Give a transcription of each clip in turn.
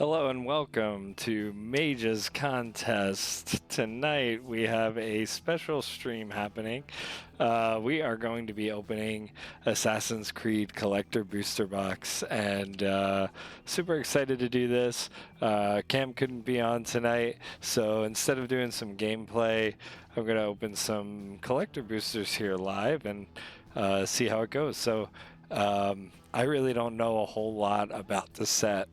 Hello and welcome to Mage's Contest. Tonight we have a special stream happening. We are going to be opening Assassin's Creed Collector Booster Box, and super excited to do this. Cam couldn't be on tonight, so instead of doing some gameplay, I'm going to open some collector boosters here live and see how it goes. So I really don't know a whole lot about the set.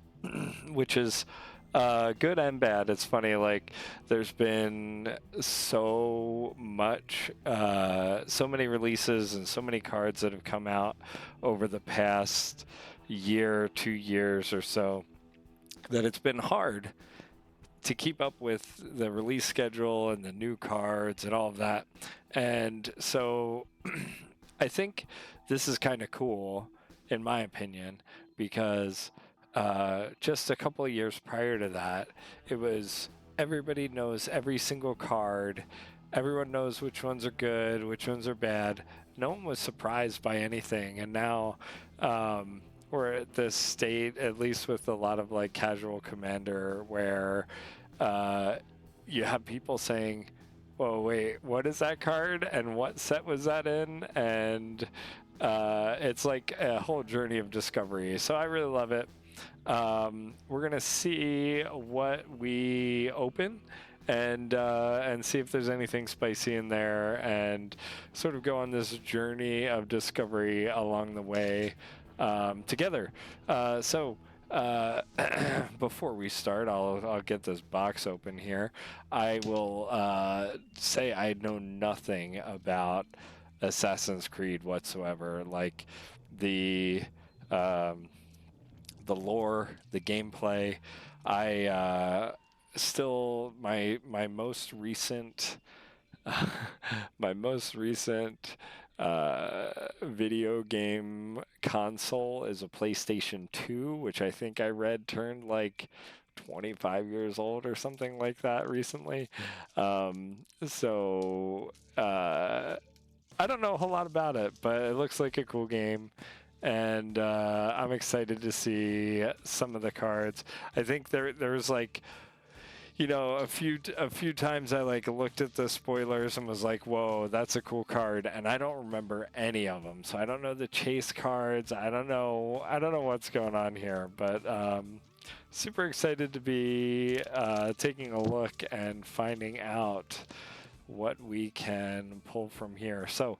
Which is good and bad. It's funny, like there's been so many releases and so many cards that have come out over the past year, 2 years or so, that it's been hard to keep up with the release schedule and the new cards and all of that. And so I think this is kind of cool, in my opinion, because just a couple of years prior to that, it was everybody knows every single card. Everyone knows which ones are good, which ones are bad. No one was surprised by anything. And now we're at this state, at least with a lot of like casual Commander, where you have people saying, whoa, wait, what is that card? And what set was that in? And it's like a whole journey of discovery. So I really love it. We're gonna see what we open and see if there's anything spicy in there, and sort of go on this journey of discovery along the way together. Before we start, I'll get this box open here. I will say I know nothing about Assassin's Creed whatsoever. Like the lore, the gameplay. I still my most recent my most recent video game console is a PlayStation 2, which I think I read turned like 25 years old or something like that recently. So I don't know a whole lot about it, but it looks like a cool game, and I'm excited to see some of the cards. I think there's like, a few times I like looked at the spoilers and was like, whoa, that's a cool card, and I don't remember any of them. So I don't know the chase cards. I don't know what's going on here, but super excited to be taking a look and finding out what we can pull from here. So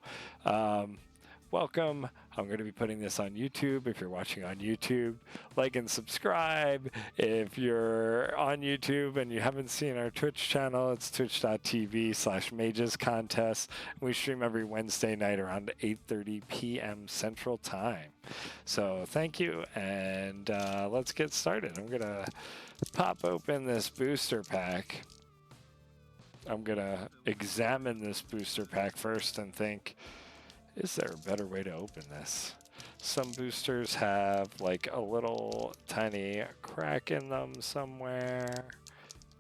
welcome. I'm going to be putting this on YouTube. If you're watching on YouTube, like and subscribe. If you're on YouTube and you haven't seen our Twitch channel, it's twitch.tv/magescontest. We stream every Wednesday night around 8:30 p.m. Central Time. So thank you, and let's get started. I'm going to pop open this booster pack. I'm going to examine this booster pack first and think, is there a better way to open this? Some boosters have like a little tiny crack in them somewhere,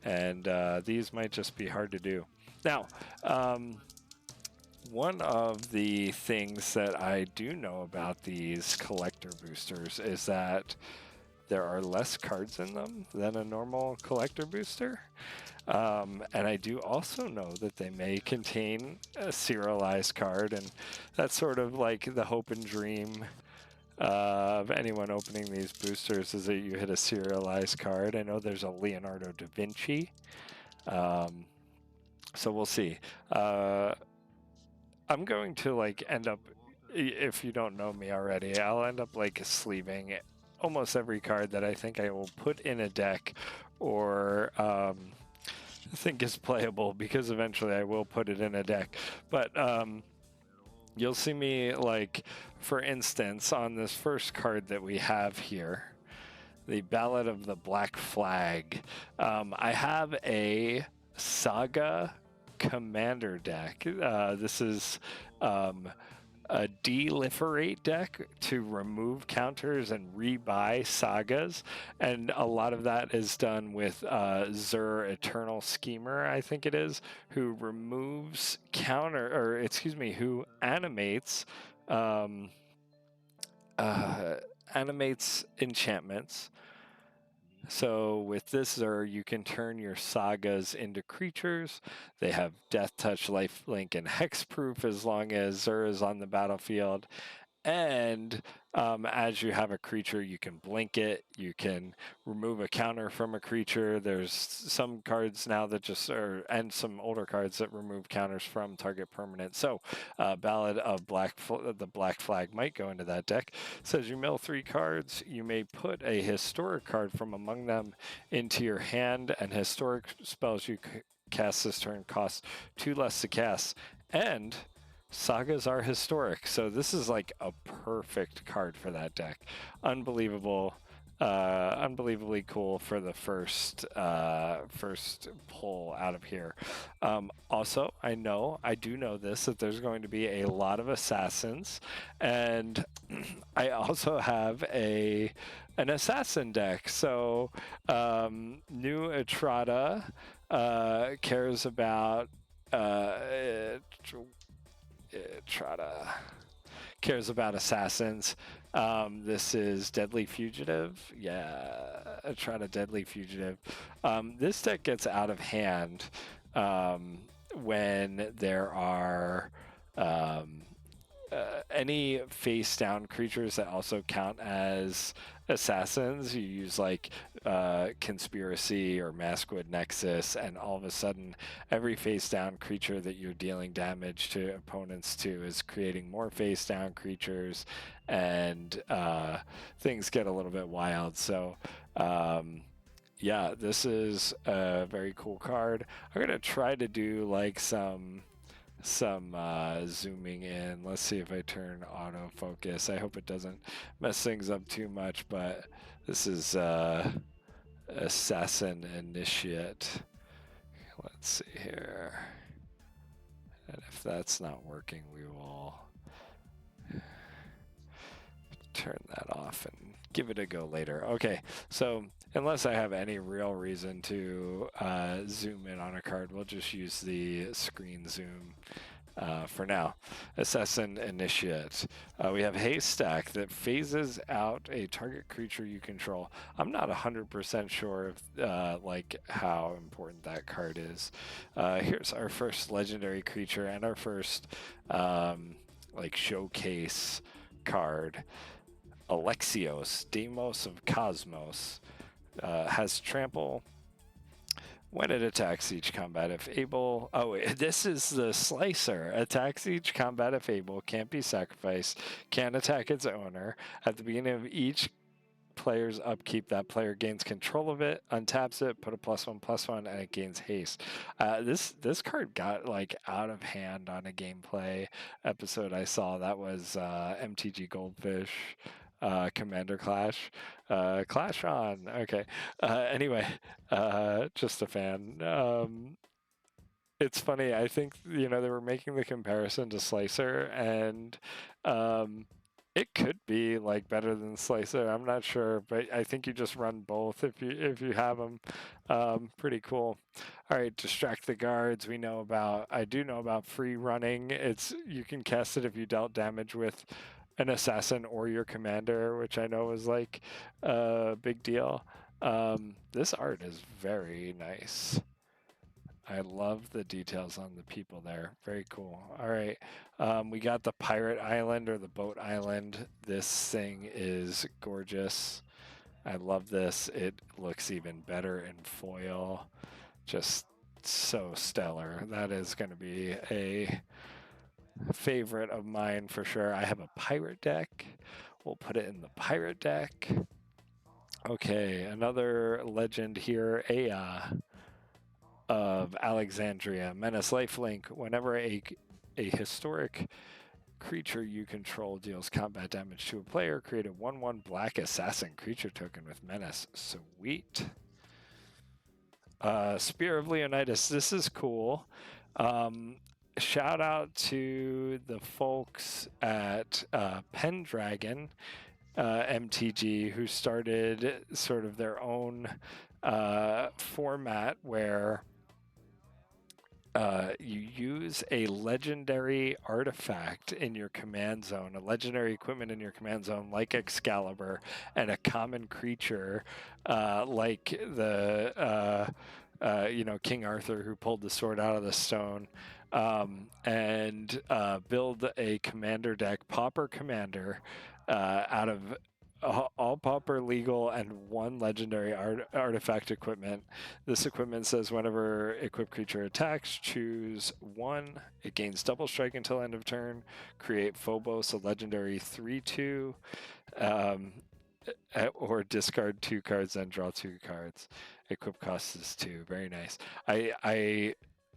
and these might just be hard to do. Now, one of the things that I do know about these collector boosters is that there are less cards in them than a normal collector booster. And I do also know that they may contain a serialized card, and that's sort of like the hope and dream of anyone opening these boosters, is that you hit a serialized card. I know there's a Leonardo da Vinci, so we'll see. I'm going to like end up, if you don't know me already, I'll end up like sleeving almost every card that I think I will put in a deck or think is playable, because eventually I will put it in a deck. But you'll see me, like, for instance, on this first card that we have here, the Ballad of the Black Flag. I have a Saga Commander deck. This is a Deliferate deck to remove counters and rebuy sagas, and a lot of that is done with Zur Eternal Schemer, I think it is, who removes who animates animates enchantments So with this Zur, you can turn your sagas into creatures. They have Death Touch, Lifelink, and Hexproof as long as Zur is on the battlefield. And as you have a creature, you can blink it. You can remove a counter from a creature. There's some cards now that just are, and some older cards that remove counters from target permanent. So, Ballad of the Black Flag might go into that deck. Says you mill 3 cards. You may put a historic card from among them into your hand, and historic spells you cast this turn cost 2 less to cast. And sagas are historic, so this is like a perfect card for that deck. Unbelievable, unbelievably cool for the first pull out of here. Also, I do know this, that there's going to be a lot of assassins, and I also have an assassin deck. So new Etrata cares about Etrata cares about assassins. This is Deadly Fugitive. Yeah, Etrata Deadly Fugitive. This deck gets out of hand when there are any face down creatures that also count as assassins. You use like Conspiracy or Maskwood Nexus, and all of a sudden every face down creature that you're dealing damage to opponents to is creating more face down creatures, and things get a little bit wild. So yeah, this is a very cool card. I'm gonna try to do like some zooming in. Let's see if I turn autofocus. I hope it doesn't mess things up too much, but this is Assassin Initiate. Let's see here. And if that's not working, we will turn that off and give it a go later. Okay, so unless I have any real reason to zoom in on a card, we'll just use the screen zoom for now. Assassin Initiate. We have Haystack that phases out a target creature you control. I'm not 100% sure if, like how important that card is. Here's our first legendary creature and our first like showcase card. Alexios, Deimos of Cosmos, has trample. When it attacks each combat, if able... Oh, this is the Slicer. Attacks each combat if able, can't be sacrificed, can't attack its owner. At the beginning of each player's upkeep, that player gains control of it, untaps it, put a +1/+1, and it gains haste. This card got like out of hand on a gameplay episode I saw. That was MTG Goldfish. Commander Clash. Clash on. Okay. Anyway, just a fan. It's funny. I think, they were making the comparison to Slicer, and it could be like better than Slicer. I'm not sure, but I think you just run both if you have them. Pretty cool. All right, distract the guards. I do know about free running. You can cast it if you dealt damage with an assassin or your commander, which I know is like a big deal. This art is very nice. I love the details on the people there. Very cool. All right. We got the Pirate Island or the Boat Island. This thing is gorgeous. I love this. It looks even better in foil. Just so stellar. That is going to be a favorite of mine for sure. I have a pirate deck. We'll put it in the pirate deck. Okay, another legend here, Aya of Alexandria. Menace lifelink. Whenever a historic creature you control deals combat damage to a player, create a 1/1 black assassin creature token with Menace. Sweet. Spear of Leonidas. This is cool. Shout out to the folks at Pendragon MTG who started sort of their own format where you use a legendary artifact in your command zone, a legendary equipment in your command zone, like Excalibur, and a common creature, like the King Arthur who pulled the sword out of the stone, and build a commander deck, Pauper Commander, out of all Pauper legal and one legendary artifact equipment. This equipment says whenever equipped creature attacks, choose one. It gains double strike until end of turn. Create Phobos, a legendary 3/2, or discard 2 cards, then draw 2 cards. Equip cost is 2. Very nice.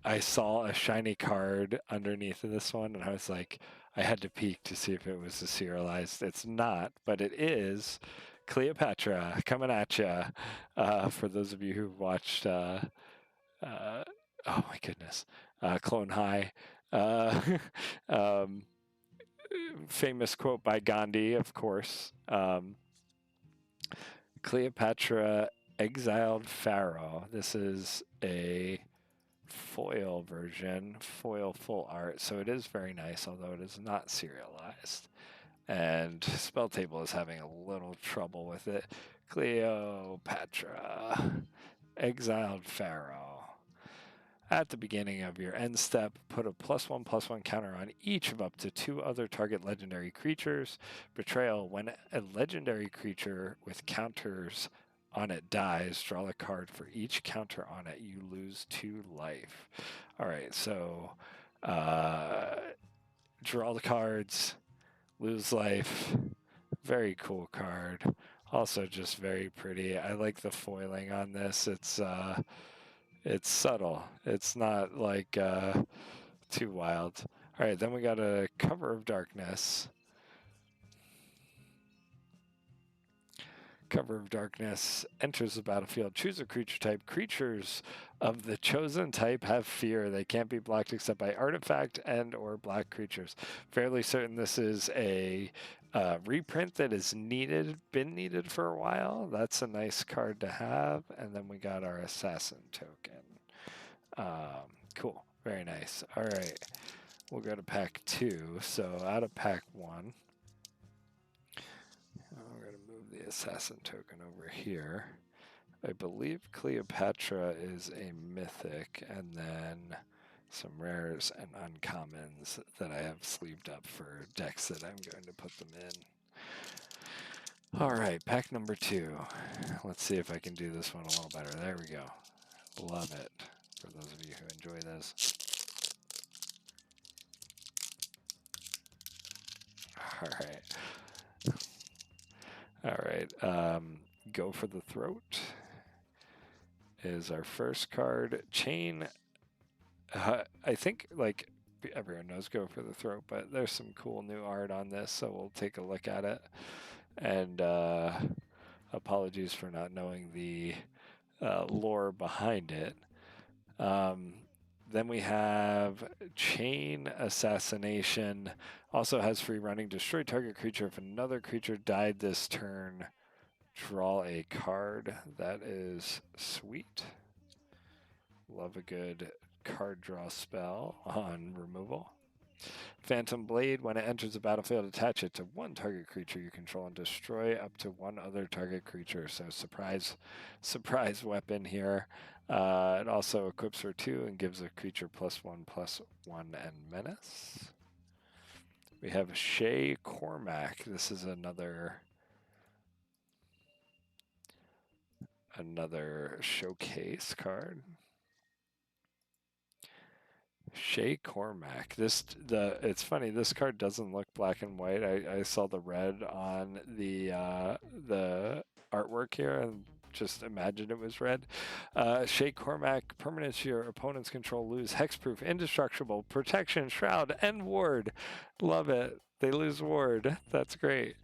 I saw a shiny card underneath of this one, and I was like, I had to peek to see if it was a serialized. It's not, but it is. Cleopatra coming at you. For those of you who've watched, oh my goodness, Clone High. Um, famous quote by Gandhi, of course. Cleopatra Exiled Pharaoh. This is a foil version, foil full art, so it is very nice, although it is not serialized. And Spell Table is having a little trouble with it. Cleopatra Exiled Pharaoh. At the beginning of your end step, put a +1/+1 counter on each of up to 2 other target legendary creatures. Betrayal: when a legendary creature with counters on it dies, draw a card for each counter on it. You lose 2 life. All right, so draw the cards, lose life. Very cool card. Also just very pretty. I like the foiling on this. It's subtle. It's not like too wild. All right, then we got a Cover of Darkness. Cover of Darkness enters the battlefield. Choose a creature type. Creatures of the chosen type have fear. They can't be blocked except by artifact and or black creatures. Fairly certain this is a reprint that is been needed for a while. That's a nice card to have. And then we got our Assassin token. Cool. Very nice. All right. We'll go to pack 2. So out of pack 1, we're going to move the Assassin token over here. I believe Cleopatra is a mythic, and then some rares and uncommons that I have sleeved up for decks that I'm going to put them in. All right, pack number 2. Let's see if I can do this one a little better. There we go. Love it. For those of you who enjoy this. All right. All right. Go for the Throat is our first card. Chain. I think like everyone knows Go for the Throat, but there's some cool new art on this, so we'll take a look at it. And apologies for not knowing the lore behind it. Then we have Chain Assassination. Also has free running. Destroy target creature. If another creature died this turn, draw a card. That is sweet. Love a good card draw spell on removal. Phantom Blade. When it enters the battlefield, attach it to 1 target creature you control and destroy up to 1 other target creature. So surprise weapon here. It also equips for 2 and gives a creature +1/+1 and menace. We have Shay Cormac. This is another showcase card. Shay Cormac. It's funny. This card doesn't look black and white. I saw the red on the artwork here and just imagined it was red. Shay Cormac. Permanents your opponent's control lose hexproof, indestructible, protection, shroud, and ward. Love it. They lose ward. That's great.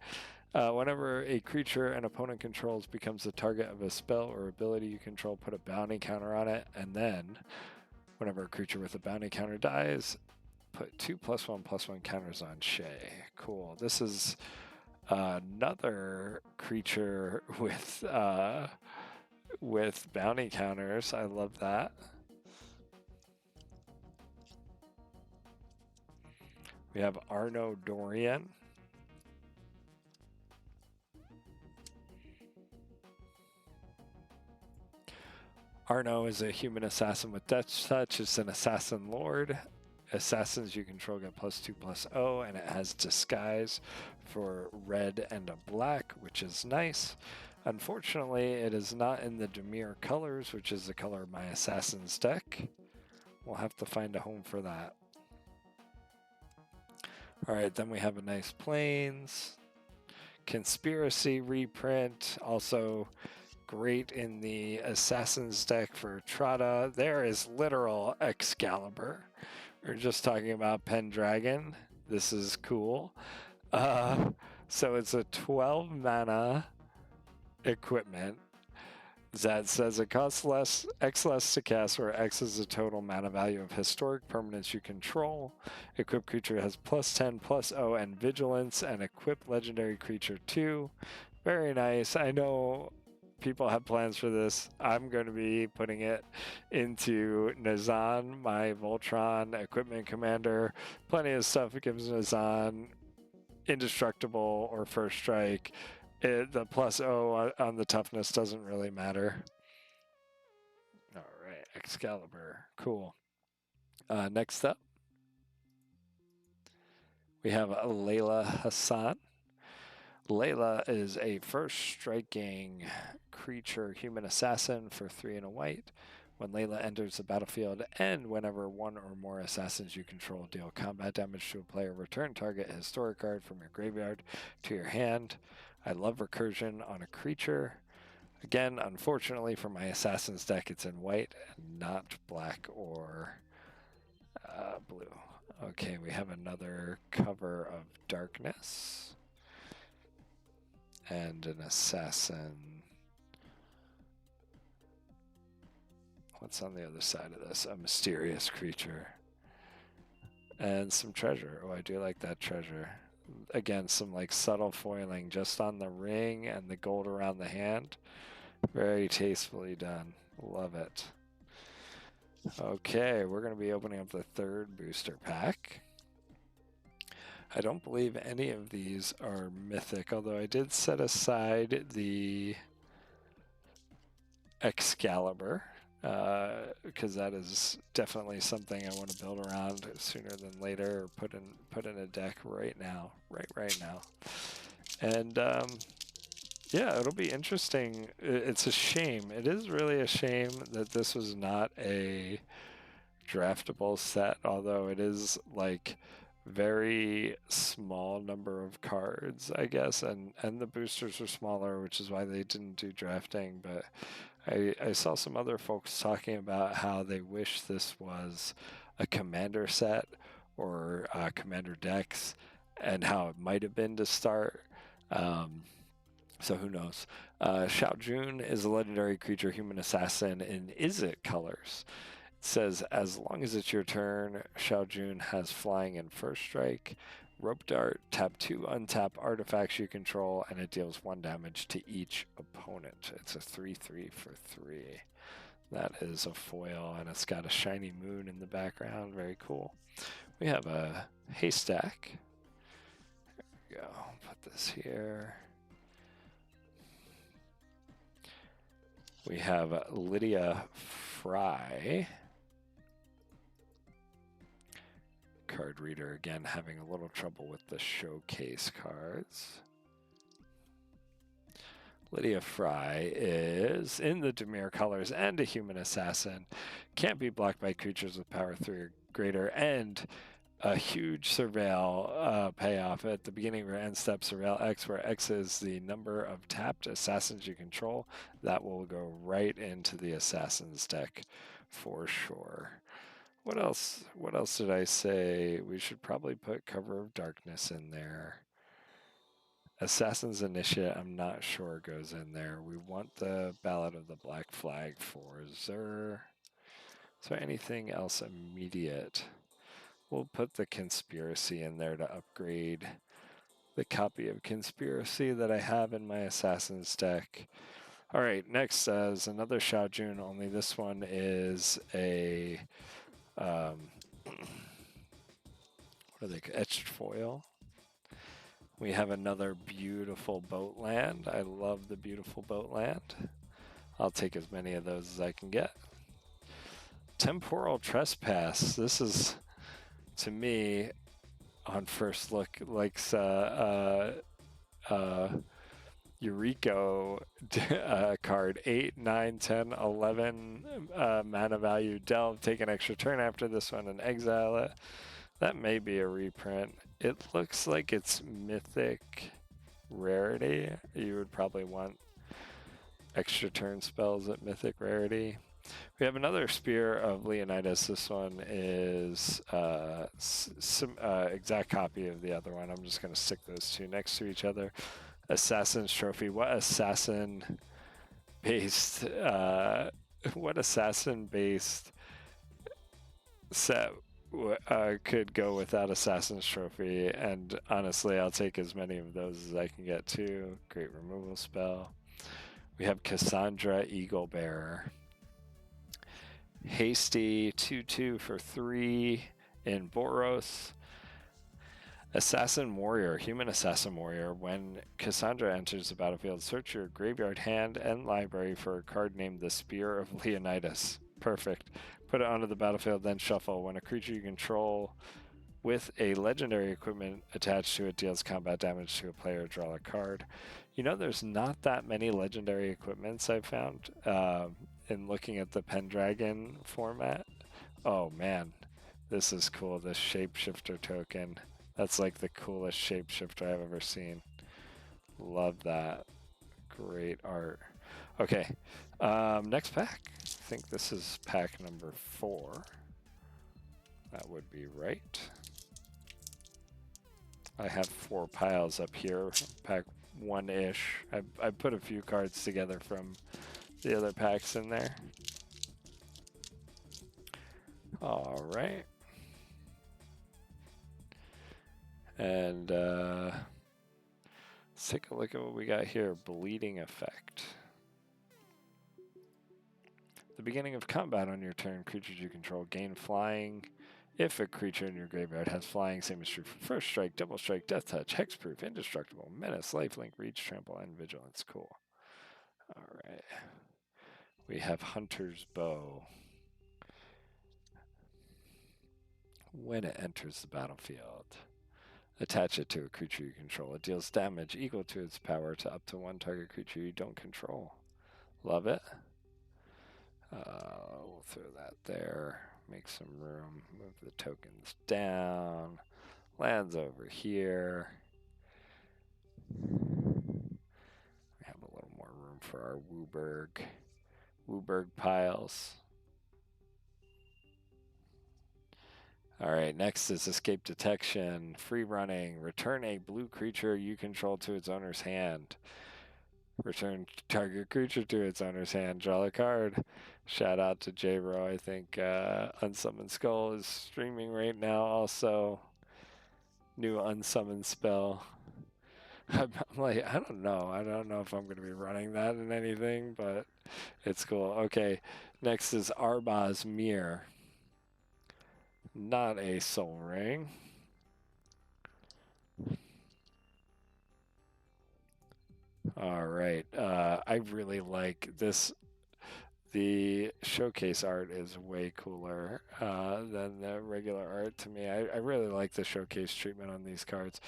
Whenever a creature an opponent controls becomes the target of a spell or ability you control, put a bounty counter on it, and then whenever a creature with a bounty counter dies, put 2 +1/+1 counters on Shay. Cool. This is another creature with bounty counters. I love that. We have Arno Dorian. Arno is a human assassin with Death Touch. It's an assassin lord. Assassins you control get +2/+0, and it has disguise for red and a black, which is nice. Unfortunately, it is not in the Dimir colors, which is the color of my assassin's deck. We'll have to find a home for that. All right, then we have a nice Plains. Conspiracy reprint, also great in the Assassin's deck for Trotta. There is literal Excalibur. We're just talking about Pendragon. This is cool. So it's a 12 mana equipment that says it costs X less to cast, where X is the total mana value of historic permanents you control. Equipped creature has +10/+0 and vigilance, and equipped legendary creature 2. Very nice. I know people have plans for this. I'm going to be putting it into Nazan, my Voltron equipment commander. Plenty of stuff that gives Nazan indestructible or first strike. The +0 on the toughness doesn't really matter. All right, Excalibur. Cool. Next up, we have Layla Hassan. Layla is a first striking creature human assassin for 3 and a white. When Layla enters the battlefield, and whenever one or more assassins you control deal combat damage to a player, return target historic card from your graveyard to your hand. I love recursion on a creature. Again, unfortunately for my assassin's deck, it's in white, not black or blue. Okay, we have another cover of Darkness. And an assassin. What's on the other side of this? A mysterious creature. And some treasure. Oh, I do like that treasure. Again, some like subtle foiling just on the ring and the gold around the hand. Very tastefully done. Love it. Okay, we're going to be opening up the third booster pack. I don't believe any of these are mythic, although I did set aside the Excalibur, because that is definitely something I want to build around sooner than later, or put in a deck right now. And yeah, it'll be interesting. It's a shame. It is really a shame that this was not a draftable set, although it is like very small number of cards, I guess, and the boosters are smaller, which is why they didn't do drafting. But I saw some other folks talking about how they wish this was a commander set or commander decks, and how it might have been to start. So who knows? Xiao Jun is a legendary creature human assassin in Izzet colors. It says, as long as it's your turn, Xiao Jun has flying and first strike. Rope Dart, tap 2 untap artifacts you control, and it deals 1 damage to each opponent. It's a 3/3 for 3. That is a foil, and it's got a shiny moon in the background. Very cool. We have a haystack. There we go. Put this here. We have Lydia Fry. Card reader, again, having a little trouble with the showcase cards. Lydia Fry is in the Dimir colors and a human assassin. Can't be blocked by creatures with power 3 or greater, and a huge Surveil payoff at the beginning of your end step, Surveil X, where X is the number of tapped assassins you control. That will go right into the Assassin's deck for sure. What else did I say? We should probably put Cover of Darkness in there. Assassin's Initiate, I'm not sure goes in there. We want the Ballad of the Black Flag for Zur. Is there anything else immediate? We'll put the Conspiracy in there to upgrade the copy of Conspiracy that I have in my Assassin's deck. All right, next is another Xiao Jun, only this one is a... what are they? Etched foil. We have another beautiful boat land. I love the beautiful boat land. I'll take as many of those as I can get. Temporal trespass. This is, to me, on first look, like Eureka card 8, 9, 10, 11 mana value. Delve, take an extra turn after this one and exile it. That may be a reprint. It looks like it's mythic rarity. You would probably want extra turn spells at mythic rarity. We have another Spear of Leonidas. This one is exact copy of the other one. I'm just going to stick those two next to each other. Assassin's Trophy. What assassin based set could go without Assassin's Trophy? And honestly, I'll take as many of those as I can get too. Great removal spell. We have Cassandra Eaglebearer. Hasty 2/2 for 3 in Boros. Assassin Warrior, Human Assassin Warrior. When Cassandra enters the battlefield, search your graveyard, hand, and library for a card named the Spear of Leonidas. Perfect. Put it onto the battlefield, then shuffle. When a creature you control with a legendary equipment attached to it deals combat damage to a player, draw a card. You know, there's not that many legendary equipments I've found in looking at the Pendragon format. Oh man, this is cool. This Shapeshifter token. That's like the coolest shapeshifter I've ever seen. Love that. Great art. Okay, next pack. I think this is pack number 4. That would be right. I have 4 piles up here. Pack 1-ish. I put a few cards together from the other packs in there. All right. And let's take a look at what we got here. Bleeding Effect. The beginning of combat on your turn, creatures you control gain flying. If a creature in your graveyard has flying, same is true for first strike, double strike, death touch, hexproof, indestructible, menace, lifelink, reach, trample, and vigilance. Cool. All right. We have Hunter's Bow. When it enters the battlefield, attach it to a creature you control. It deals damage equal to its power to up to 1 target creature you don't control. Love it. We'll throw that there. Make some room. Move the tokens down. Lands over here. We have a little more room for our Wooburg piles. All right, next is Escape Detection. Free running. Return a blue creature you control to its owner's hand. Return target creature to its owner's hand. Draw a card. Shout out to J-Ro. I think Unsummoned Skull is streaming right now. Also, new Unsummoned spell. I'm like, I don't know. I don't know if I'm going to be running that in anything, but it's cool. Okay, next is Arbaz Mir. Not a Soul Ring. All right. I really like this. The showcase art is way cooler than the regular art to me. I really like the showcase treatment on these cards.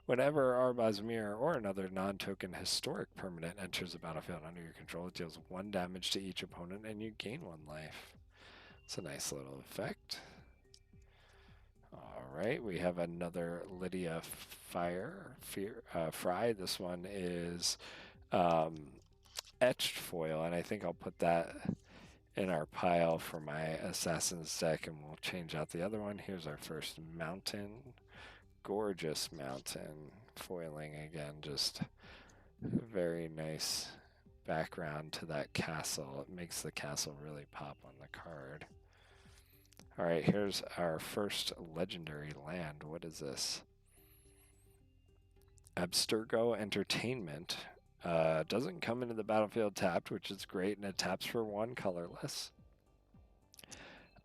Whenever Arbaz Mir or another non-token historic permanent enters the battlefield under your control, it deals 1 damage to each opponent and you gain 1 life. It's a nice little effect. All right, we have another Lydia Fry. This one is etched foil, and I think I'll put that in our pile for my Assassin's deck, and we'll change out the other one. Here's our first mountain. Gorgeous mountain foiling again, just very nice background to that castle. It makes the castle really pop on the card. All right, here's our first legendary land. What is this? Abstergo Entertainment. Doesn't come into the battlefield tapped, which is great, and it taps for 1 colorless.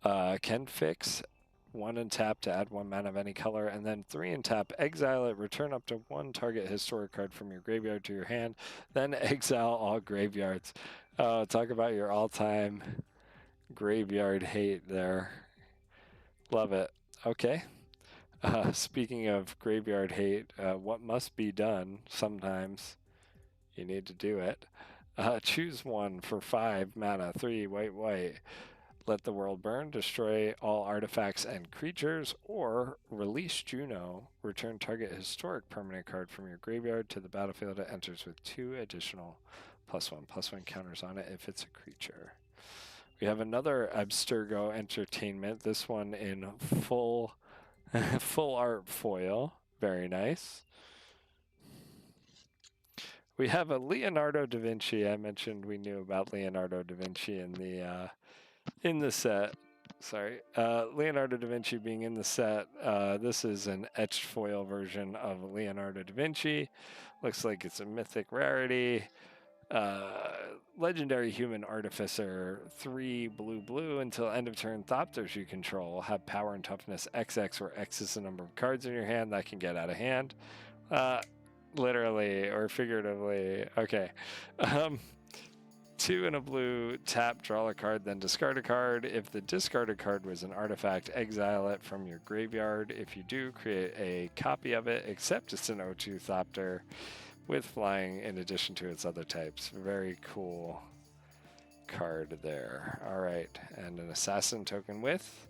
Can fix 1 and tap to add 1 mana of any color, and then 3 and tap, exile it, return up to 1 target historic card from your graveyard to your hand, then exile all graveyards. Talk about your all-time graveyard hate there. Love it. Okay. Speaking of graveyard hate, what must be done sometimes, you need to do it. Choose one for 5 mana, 3 white. Let the world burn, destroy all artifacts and creatures, or release Juno. Return target historic permanent card from your graveyard to the battlefield. It enters with 2 additional +1/+1 counters on it if it's a creature. We have another Abstergo Entertainment, this one in full art foil. Very nice. We have a Leonardo da Vinci. I mentioned we knew about Leonardo da Vinci in the set. Sorry, Leonardo da Vinci being in the set. This is an etched foil version of Leonardo da Vinci. Looks like it's a mythic rarity. Legendary human artificer, 3 blue until end of turn. Thopters you control have power and toughness XX, where X is the number of cards in your hand that can get out of hand. Literally or figuratively. Okay. 2 and a blue, tap, draw a card, then discard a card. If the discarded card was an artifact, exile it from your graveyard. If you do, create a copy of it, except it's an O2 Thopter with flying in addition to its other types. Very cool card there. All right, and an assassin token with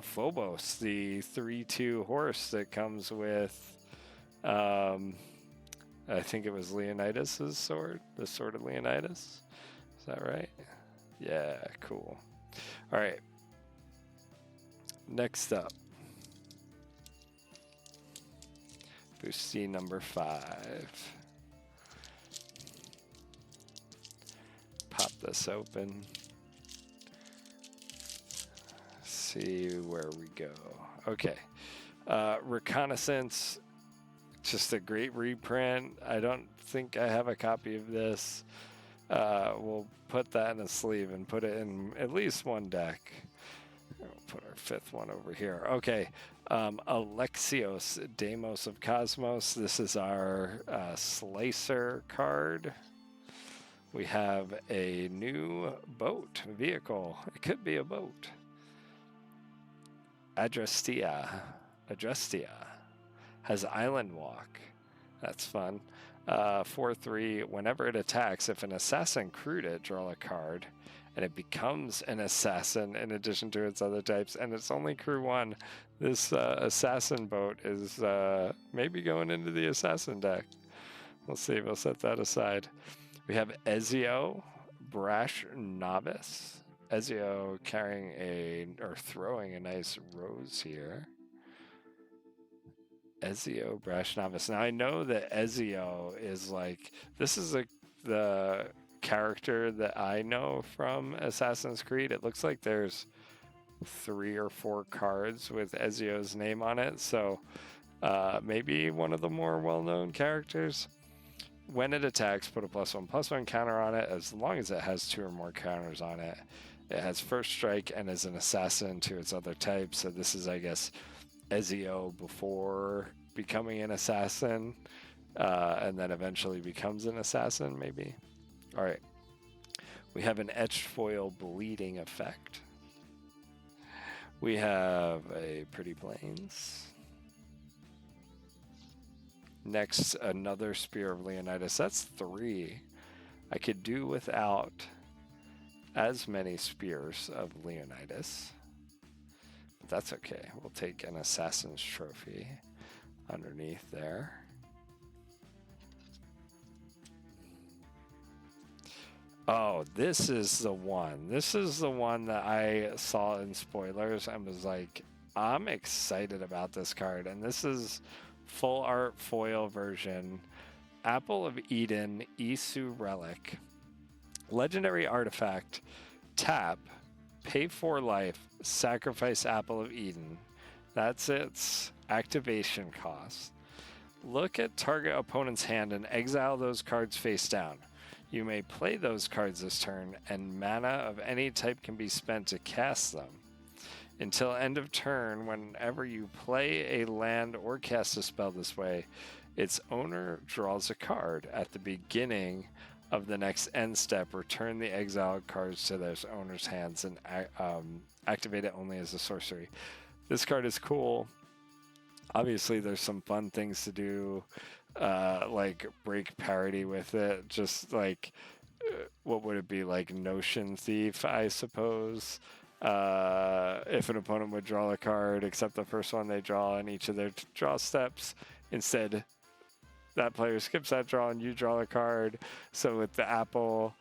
Phobos, the 3/2 horse that comes with I think it was Leonidas' sword, the Sword of Leonidas. Is that right? Yeah, cool. All right. Next up, Boosty number 5. Pop this open. See where we go. Okay. Reconnaissance. Just a great reprint. I don't think I have a copy of this. We'll put that in a sleeve and put it in at least one deck. We'll put our 5th one over here. Okay. Alexios, Deimos of Cosmos. This is our Slicer card. We have a new boat vehicle. It could be a boat. Adrestia. Has Island Walk. That's fun. 4/3. Whenever it attacks, if an assassin crewed it, draw a card, and it becomes an assassin in addition to its other types, and it's only crew 1. This assassin boat is maybe going into the assassin deck. We'll see. We'll set that aside. We have Ezio, Brash Novice. Ezio throwing a nice rose here. Ezio, Brash Novice. Now I know that Ezio is like, this is the character that I know from Assassin's Creed. It looks like there's 3 or 4 cards with Ezio's name on it, so maybe one of the more well-known characters. When it attacks, put a +1/+1 counter on it. As long as it has 2 or more counters on it, it has first strike and is an assassin to its other types. So this is, I guess, Ezio before becoming an assassin, and then eventually becomes an assassin, maybe. All right. We have an etched foil bleeding effect. We have a Pretty Plains. Next, another Spear of Leonidas. That's 3. I could do without as many Spears of Leonidas. That's okay. We'll take an Assassin's Trophy underneath there. Oh, this is the one. This is the one that I saw in spoilers and was like, I'm excited about this card. And this is full art foil version. Apple of Eden, Isu Relic. Legendary artifact. Tap. Pay 4 life, sacrifice Apple of Eden. That's its activation cost. Look at target opponent's hand and exile those cards face down. You may play those cards this turn, and mana of any type can be spent to cast them. Until end of turn, whenever you play a land or cast a spell this way, its owner draws a card. At the beginning of the next end step, return the exiled cards to their owner's hands and activate it only as a sorcery. This card is cool. Obviously, there's some fun things to do, like break parity with it. Just like, what would it be, like Notion Thief, I suppose. If an opponent would draw a card, except the first one they draw in each of their draw steps, instead that player skips that draw and you draw a card. So with the apple,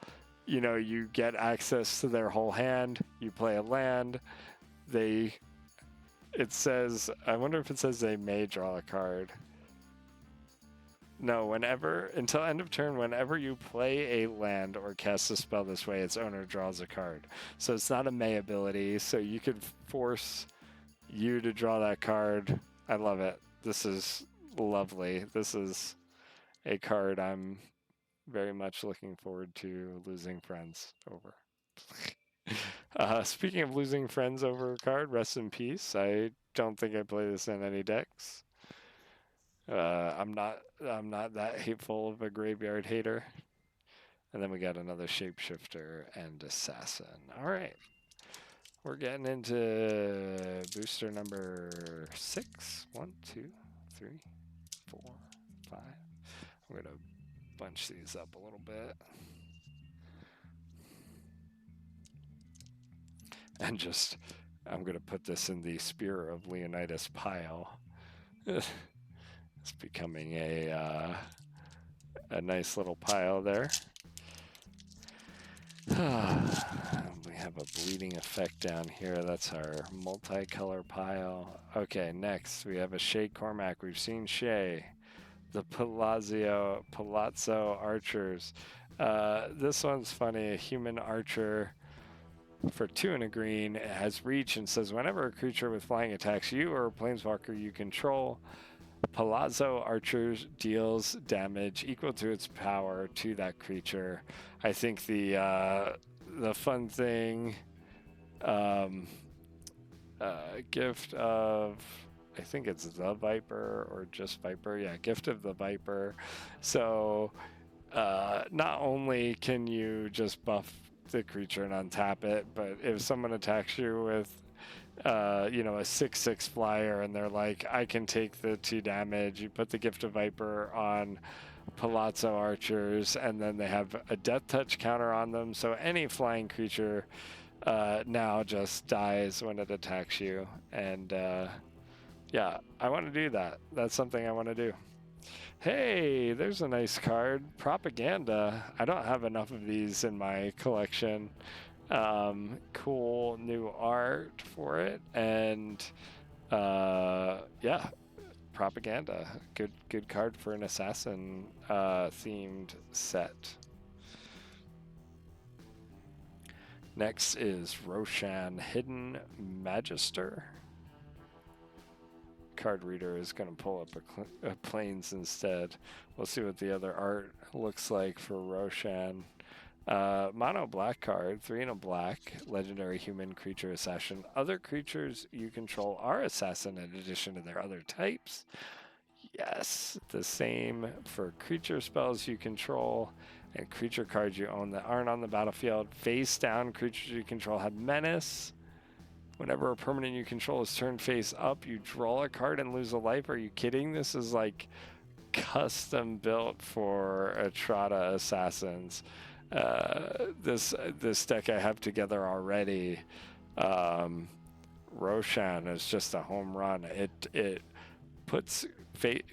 you get access to their whole hand. You play a land. It says, I wonder if it says they may draw a card. No, until end of turn, whenever you play a land or cast a spell this way, its owner draws a card. So it's not a may ability, so you could force you to draw that card. I love it. This is lovely. This is a card I'm very much looking forward to losing friends over. Speaking of losing friends over a card, rest in peace. I don't think I play this in any decks. I'm not that hateful of a graveyard hater. And then we got another shapeshifter and assassin. All right. We're getting into booster number 6. 1, 2, 3, 4, 5. I'm going to bunch these up a little bit. And I'm going to put this in the Spear of Leonidas pile. It's becoming a nice little pile there. We have a bleeding effect down here. That's our multicolor pile. Okay, next we have a Shay Cormac. We've seen Shay. The Palazzo Archers. This one's funny. A human archer for 2 and a green. It has reach and says whenever a creature with flying attacks you or a planeswalker you control, Palazzo Archers deals damage equal to its power to that creature. I think the fun thing, gift of, I think it's the Viper or just Viper. Yeah, gift of the Viper. So not only can you just buff the creature and untap it, but if someone attacks you with a 6/6 flyer and they're like, I can take the 2 damage, you put the Gift of Viper on Palazzo Archers and then they have a death touch counter on them, so any flying creature now just dies when it attacks you. And yeah, I want to do that. That's something I want to do. Hey, there's a nice card, Propaganda. I don't have enough of these in my collection. Cool new art for it, and yeah, Propaganda. Good card for an assassin themed set. Next is Roshan Hidden Magister. Card reader is going to pull up a planes instead. We'll see what the other art looks like for Roshan. Mono black card, 3 and a black, legendary human creature assassin. Other creatures you control are assassin in addition to their other types. Yes, the same for creature spells you control and creature cards you own that aren't on the battlefield. Face down creatures you control have menace. Whenever a permanent you control is turned face up, you draw a card and lose a life. Are you kidding? This is like custom built for Etrata assassins. This deck I have together already. Roshan is just a home run. It puts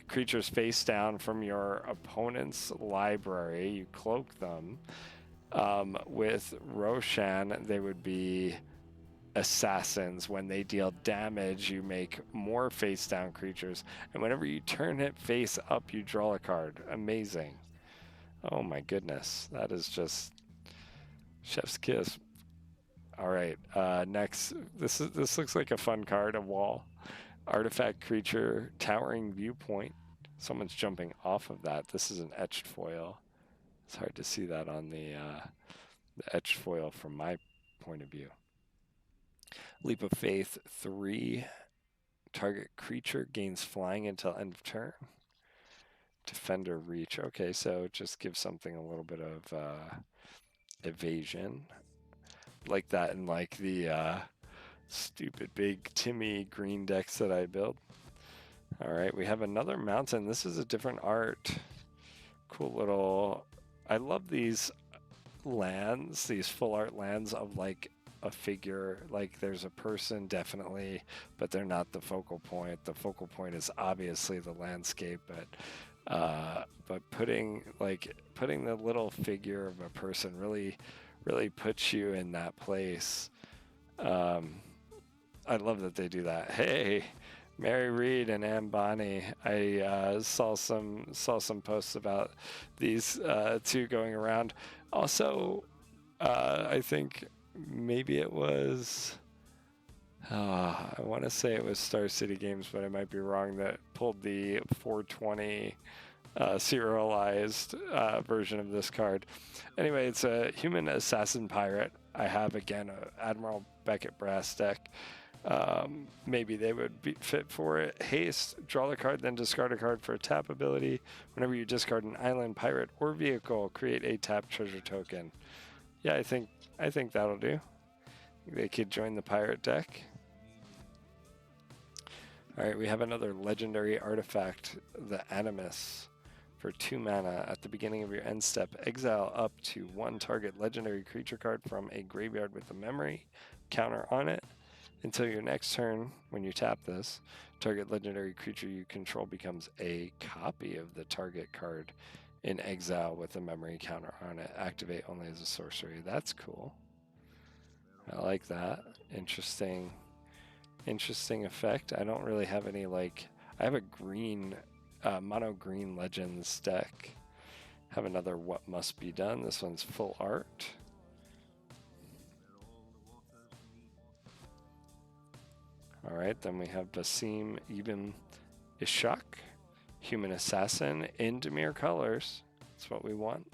creatures face down from your opponent's library. You cloak them. With Roshan, they would be assassins. When they deal damage, you make more face down creatures, and whenever you turn it face up, you draw a card. Amazing. Oh my goodness, that is just chef's kiss. All right, next, this looks like a fun card. A wall artifact creature, Towering Viewpoint. Someone's jumping off of that. This is an etched foil. It's hard to see that on the etched foil from my point of view. Leap of Faith 3. Target creature gains flying until end of turn. Defender reach. Okay, so just give something a little bit of evasion. Like that in like the stupid big Timmy green decks that I build. Alright, we have another mountain. This is a different art. Cool little... I love these lands, these full art lands of like a figure. Like there's a person definitely, but they're not the focal point. The focal point is obviously the landscape, but putting the little figure of a person really puts you in that place. I love that they do that. Hey, Mary Reed and Ann Bonny. I saw some posts about these two going around. Also, I think maybe it was. I want to say it was Star City Games, but I might be wrong. That pulled the 420 serialized version of this card. Anyway, it's a human assassin pirate. I have again a Admiral Beckett brass deck. Maybe they would be fit for it. Haste, draw the card, then discard a card for a tap ability. Whenever you discard an island, pirate, or vehicle, create a tap treasure token. Yeah, I think that'll do. They could join the pirate deck. Alright, we have another legendary artifact, the Animus. For 2 mana, at the beginning of your end step, exile up to 1 target legendary creature card from a graveyard with a memory counter on it. Until your next turn, when you tap this, target legendary creature you control becomes a copy of the target card in exile with a memory counter on it. Activate only as a sorcery. That's cool. I like that. Interesting effect. I don't really have any like... I have a green, mono green Legends deck. Have another What Must Be Done. This one's full art. Alright, then we have Basim Ibn Ishaq, Human Assassin in Dimir colors. That's what we want.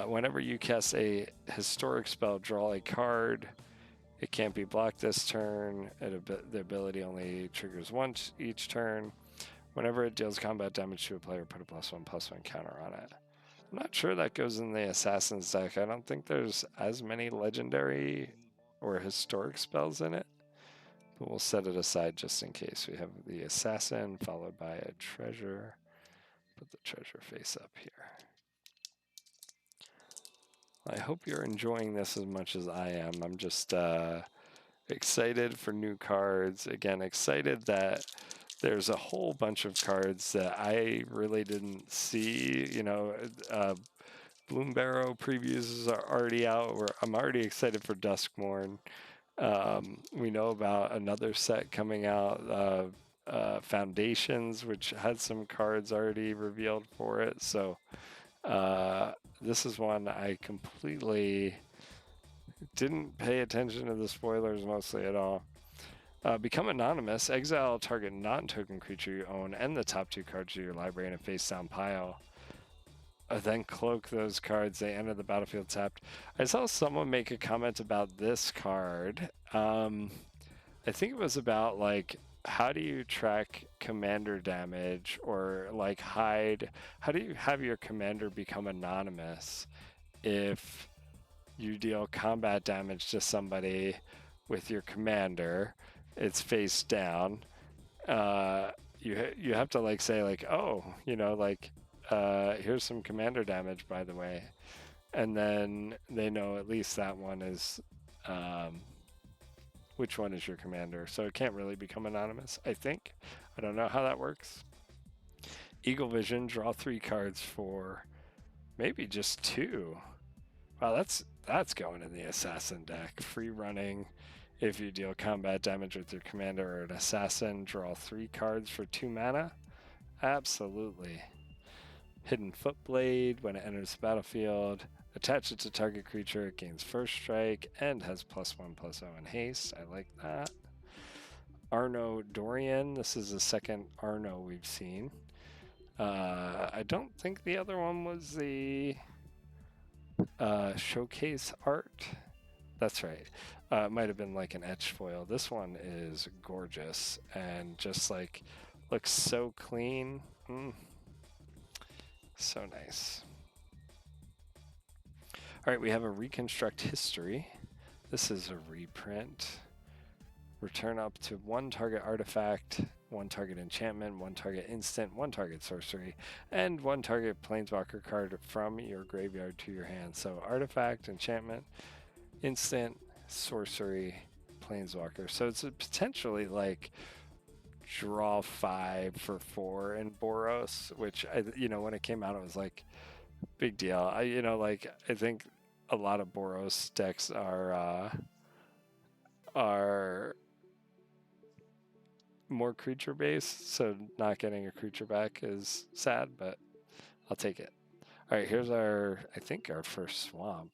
Whenever you cast a historic spell, draw a card. It can't be blocked this turn. The ability only triggers once each turn. Whenever it deals combat damage to a player, put a +1/+1 counter on it. I'm not sure that goes in the Assassin's deck. I don't think there's as many legendary or historic spells in it. But we'll set it aside just in case. We have the Assassin followed by a treasure. Put the treasure face up here. I hope you're enjoying this as much as I am. I'm just excited for new cards. Again, excited that there's a whole bunch of cards that I really didn't see. You know, Bloom Barrow previews are already out. I'm already excited for Duskmourn. We know about another set coming out, Foundations, which had some cards already revealed for it. So this is one I completely didn't pay attention to the spoilers mostly at all. Become anonymous. Exile target non-token creature you own and the top 2 cards of your library in a face-down pile. Then cloak those cards. They enter the battlefield tapped. I saw someone make a comment about this card. I think it was about like, how do you track commander damage, or like how do you have your commander become anonymous if you deal combat damage to somebody with your commander, it's face down. You have to like say like, oh, you know, like, here's some commander damage, by the way. And then they know at least that one is, which one is your commander. So it can't really become anonymous, I think. I don't know how that works. Eagle Vision, draw 3 cards for maybe just 2. Wow, that's going in the Assassin deck. Free running. If you deal combat damage with your commander or an assassin, draw 3 cards for 2 mana. Absolutely. Hidden Footblade. When it enters the battlefield, attach it to target creature. It gains first strike and has +1/+0 in haste. I like that. Arno Dorian. This is the second Arno we've seen. I don't think the other one was the showcase art. That's right. It might have been like an etched foil. This one is gorgeous and just like looks so clean. So nice. All right, we have a Reconstruct History. This is a reprint. Return up to one target artifact, one target enchantment, one target instant, one target sorcery, and one target planeswalker card from your graveyard to your hand. So artifact, enchantment, instant, sorcery, planeswalker. So it's potentially like draw 5 for 4 in Boros, which when it came out, it was like big deal. I think a lot of Boros decks are more creature based, so not getting a creature back is sad, but I'll take it. All right, here's our first swamp.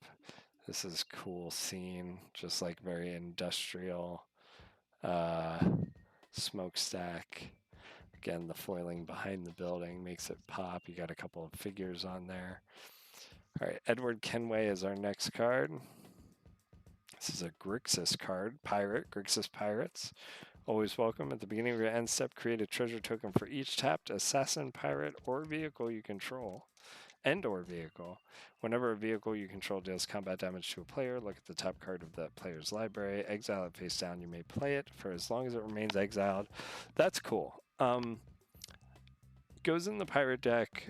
This is cool scene, just like very industrial smokestack. Again, the foiling behind the building makes it pop. You got a couple of figures on there. All right, Edward Kenway is our next card. This is a Grixis card, Pirate, Grixis Pirates. Always welcome. At the beginning of your end step, create a treasure token for each tapped assassin, pirate, or vehicle you control, and/or vehicle. Whenever a vehicle you control deals combat damage to a player, look at the top card of that player's library. Exile it face down. You may play it for as long as it remains exiled. That's cool. Goes in the pirate deck.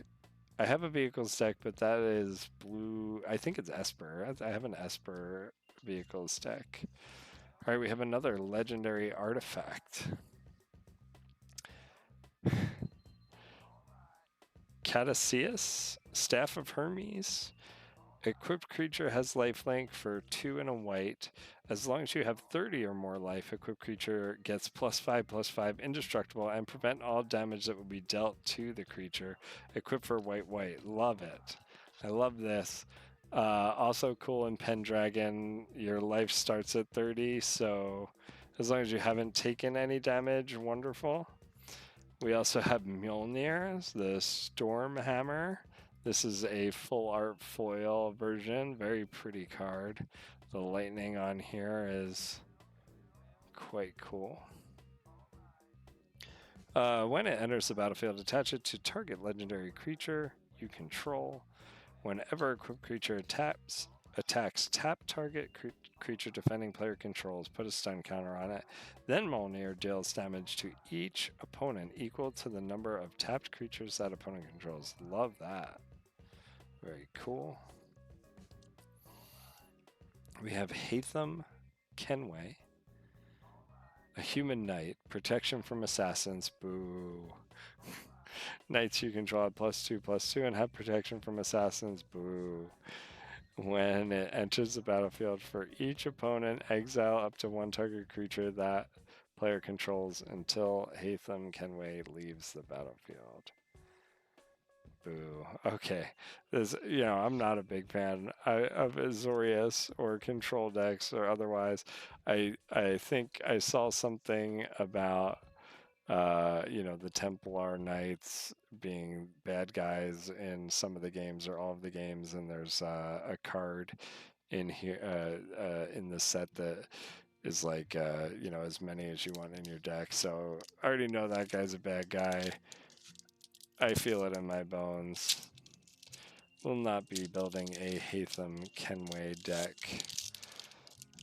I have a vehicles deck, but that is blue. I think it's Esper. I have an Esper vehicles deck. All right, we have another legendary artifact. Caduceus, Staff of Hermes. Equipped creature has lifelink for 2 and a white. As long as you have 30 or more life, equipped creature gets +5/+5 indestructible and prevent all damage that would be dealt to the creature. Equipped for white. Love it. I love this. Also cool in Pendragon, your life starts at 30, so as long as you haven't taken any damage, wonderful. We also have Mjolnir, the Storm Hammer. This is a full art foil version, very pretty card. The lightning on here is quite cool. When it enters the battlefield, attach it to target legendary creature you control. Whenever a equipped creature attacks tap target creature defending player controls, put a stun counter on it. Then Mjolnir deals damage to each opponent equal to the number of tapped creatures that opponent controls. Love that. Very cool. We have Hatham Kenway, a human knight, protection from assassins. Boo. Knights you control have +2/+2 and have protection from assassins. Boo. When it enters the battlefield, for each opponent, exile up to one target creature that player controls until Hatham Kenway leaves the battlefield. Boo. Okay. I'm not a big fan of Azorius or control decks or otherwise. I think I saw something about the Templar Knights being bad guys in some of the games or all of the games, and there's a card in here in the set that is like as many as you want in your deck. So I already know that guy's a bad guy. I feel it in my bones. Will not be building a Hatham Kenway deck.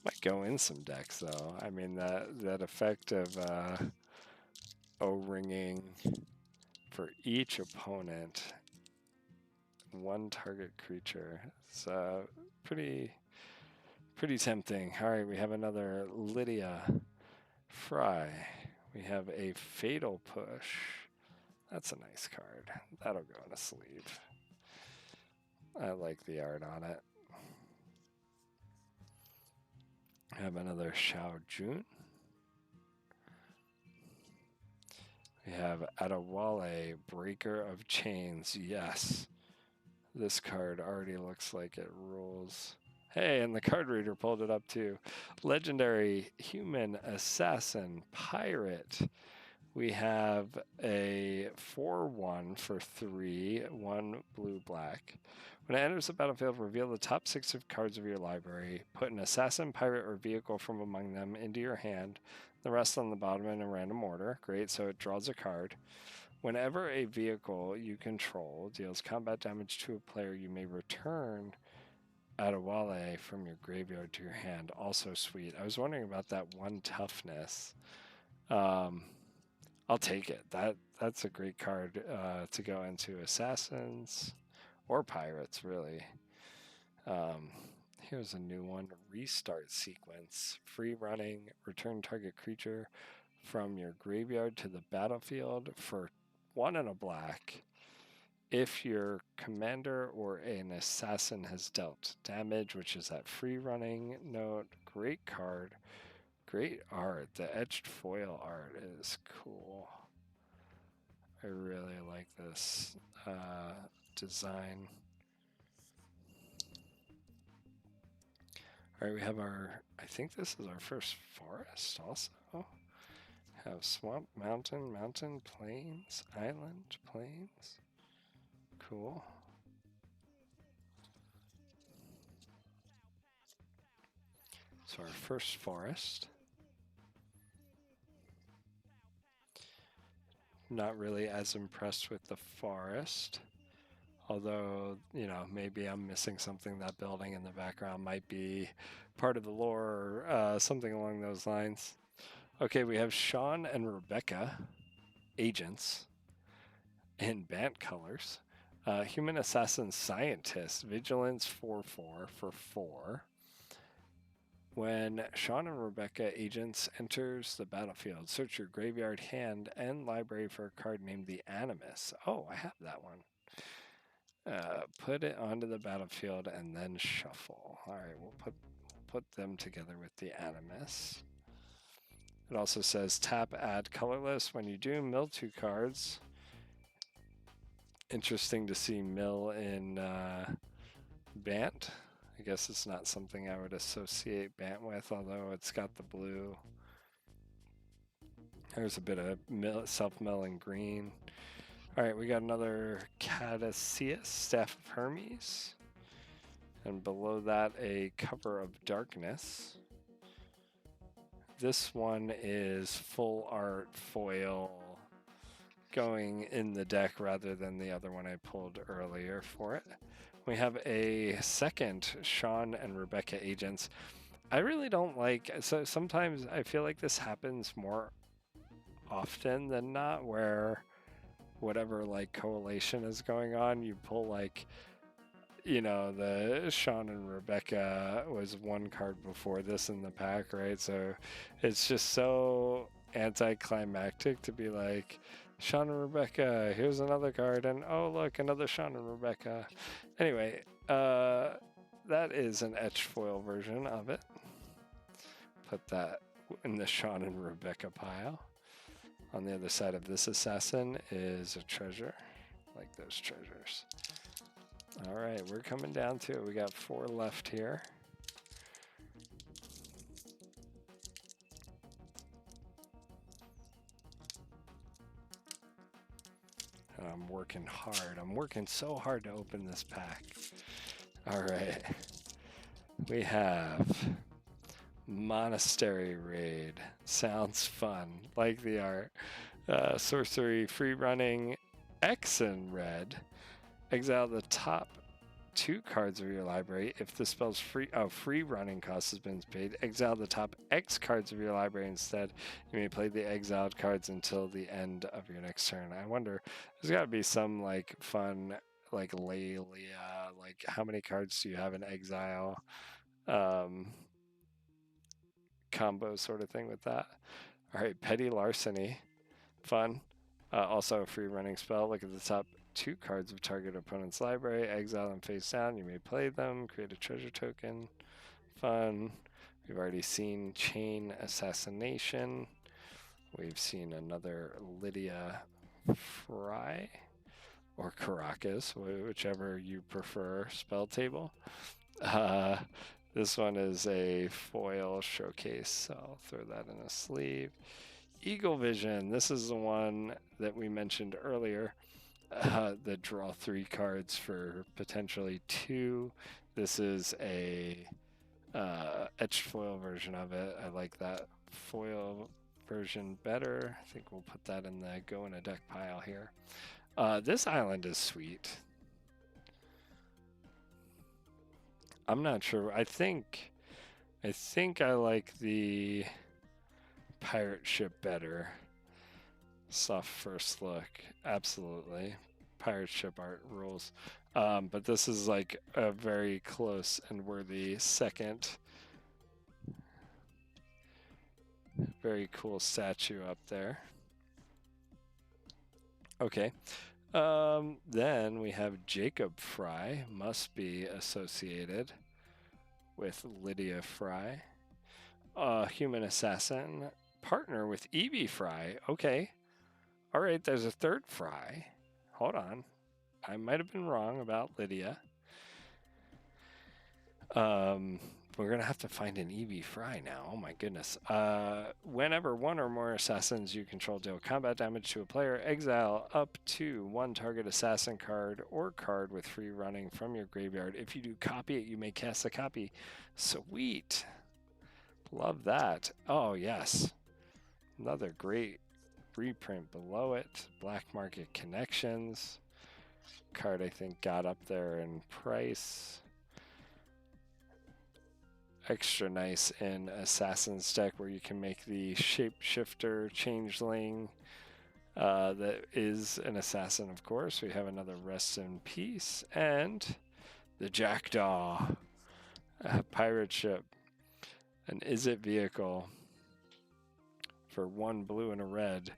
Might go in some decks though. I mean that effect of O-ringing for each opponent, one target creature. It's pretty tempting. All right, we have another Lydia Fry. We have a Fatal Push. That's a nice card. That'll go in a sleeve. I like the art on it. I have another Xiao Jun. We have Adewale, Breaker of Chains. Yes. This card already looks like it rules. Hey, and the card reader pulled it up too. Legendary Human Assassin Pirate. We have a 4/1 for 3, 1 blue black. When it enters the battlefield, reveal the top 6 of cards of your library. Put an assassin, pirate, or vehicle from among them into your hand. The rest on the bottom in a random order. Great, so it draws a card. Whenever a vehicle you control deals combat damage to a player, you may return Adewale from your graveyard to your hand. Also sweet. I was wondering about that 1 toughness. I'll take it. That's a great card to go into assassins or pirates, really. Here's a new one. Restart sequence. Free running. Return target creature from your graveyard to the battlefield for 1 and a black. If your commander or an assassin has dealt damage, which is that free running note. Great card. Great art. The etched foil art is cool. I really like this design. All right, we have I think this is our first forest also. Have swamp, mountain, plains, island, plains. Cool. So our first forest. Not really as impressed with the forest. Although, maybe I'm missing something. That building in the background might be part of the lore or something along those lines. Okay, we have Sean and Rebecca, agents, in Bant colors. Human assassin scientist, vigilance 4/4 for 4. When Sean and Rebecca agents enters the battlefield, search your graveyard, hand, and library for a card named the Animus. Oh, I have that one. Put it onto the battlefield and then shuffle. All right, we'll put them together with the Animus. It also says tap, add colorless. When you do, mill 2 cards. Interesting to see mill in Bant. I guess it's not something I would associate Bant with, although it's got the blue. There's a bit of self-milling green. All right, we got another Caduceus, Staff of Hermes. And below that, a Cover of Darkness. This one is full art foil going in the deck rather than the other one I pulled earlier for it. We have a second Sean and Rebecca agents. I really don't like, so sometimes I feel like this happens more often than not, where whatever like coalition is going on, you pull like, the Sean and Rebecca was 1 card before this in the pack, right? So it's just so anticlimactic to be like, Sean and Rebecca, here's another card, and oh look, another Sean and Rebecca. Anyway, that is an etched foil version of it. Put that in the Sean and Rebecca pile. On the other side of this assassin is a treasure. Like those treasures. All right, we're coming down to it. We got 4 left here. And I'm working hard. I'm working so hard to open this pack. All right. We have Monastery Raid. Sounds fun. Like the art. Sorcery, free running, X in red. Exile the top 2 cards of your library. If the spell's free running cost has been paid, exile the top X cards of your library instead. You may play the exiled cards until the end of your next turn. I wonder, there's got to be some like fun, like Lelia, like how many cards do you have in exile? Combo sort of thing with that. All right, Petty Larceny, fun. Also a free running spell. Look at the top 2 cards of target opponent's library, exile them face down. You may play them, create a treasure token. Fun. We've already seen Chain Assassination. We've seen another Lydia Fry or Caracas, whichever you prefer, spell table. This one is a foil showcase, so I'll throw that in a sleeve. Eagle Vision, this is the one that we mentioned earlier. the draw 3 cards for potentially 2. This is a etched foil version of it. I like that foil version better. I think we'll put that in the go in a deck pile here. This island is sweet. I'm not sure. I think I like the pirate ship better. Soft first look, absolutely. Pirate ship art rules. But this is like a very close and worthy second. Very cool statue up there. Okay. Then we have Jacob Fry, must be associated with Lydia Fry. Human assassin, partner with Evie Fry. Okay. All right, there's a third Fry. Hold on. I might have been wrong about Lydia. We're going to have to find an Evie Fry now. Oh my goodness. Whenever one or more assassins you control deal combat damage to a player, exile up to one target assassin card or card with free running from your graveyard. If you do copy it, you may cast a copy. Sweet. Love that. Oh, yes. Another great reprint below it. Black Market Connections. Card I think got up there in price. Extra nice in Assassin's deck where you can make the Shapeshifter Changeling that is an assassin, of course. We have another Rest in Peace and the Jackdaw pirate ship. An Izzet vehicle for 1 blue and a red.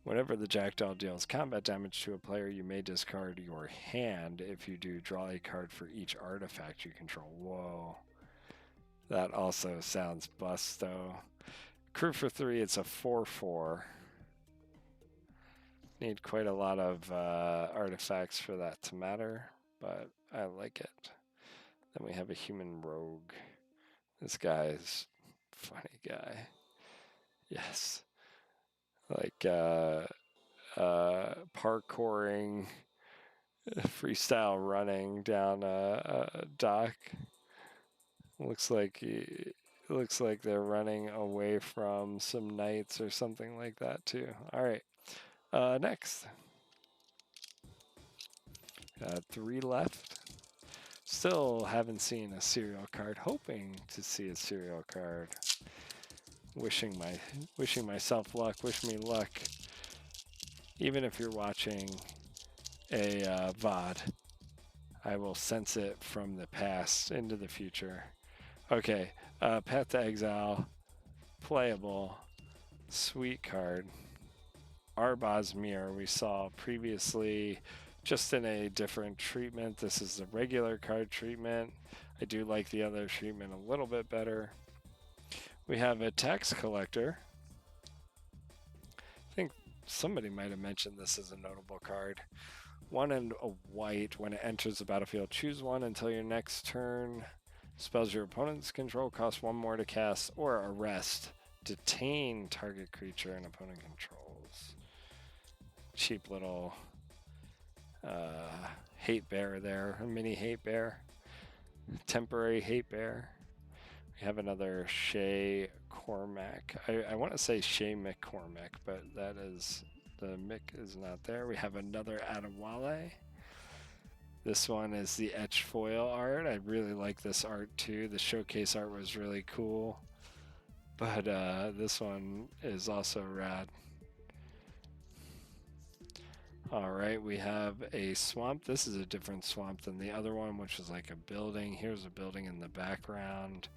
Whenever the Jackdaw deals combat damage to a player, you may discard your hand. If you do, draw a card for each artifact you control. Whoa. That also sounds busto. Crew for 3, it's a 4/4. Need quite a lot of artifacts for that to matter, but I like it. Then we have a human rogue. This guy's funny guy. Yes. Like parkouring, freestyle running down a dock. Looks like they're running away from some knights or something like that too. All right, next. Got 3 left. Still haven't seen a serial card. Hoping to see a serial card. Wishing myself luck. Wish me luck. Even if you're watching a VOD, I will sense it from the past into the future. Okay, Path to Exile, playable, sweet card. Arbaz Mirror we saw previously, just in a different treatment. This is the regular card treatment. I do like the other treatment a little bit better. We have a Tax Collector. I think somebody might have mentioned this as a notable card. 1 and a white. When it enters the battlefield, choose one until your next turn. Spells your opponent's control cost 1 more to cast or arrest. Detain target creature and opponent controls. Cheap little hate bear there. A mini hate bear. Temporary hate bear. We have another Shay Cormac. I want to say Shay McCormack, but that is, the Mick is not there. We have another Adewale. This one is the etched foil art. I really like this art too. The showcase art was really cool. But this one is also rad. All right, we have a swamp. This is a different swamp than the other one, which is like a building. Here's a building in the background.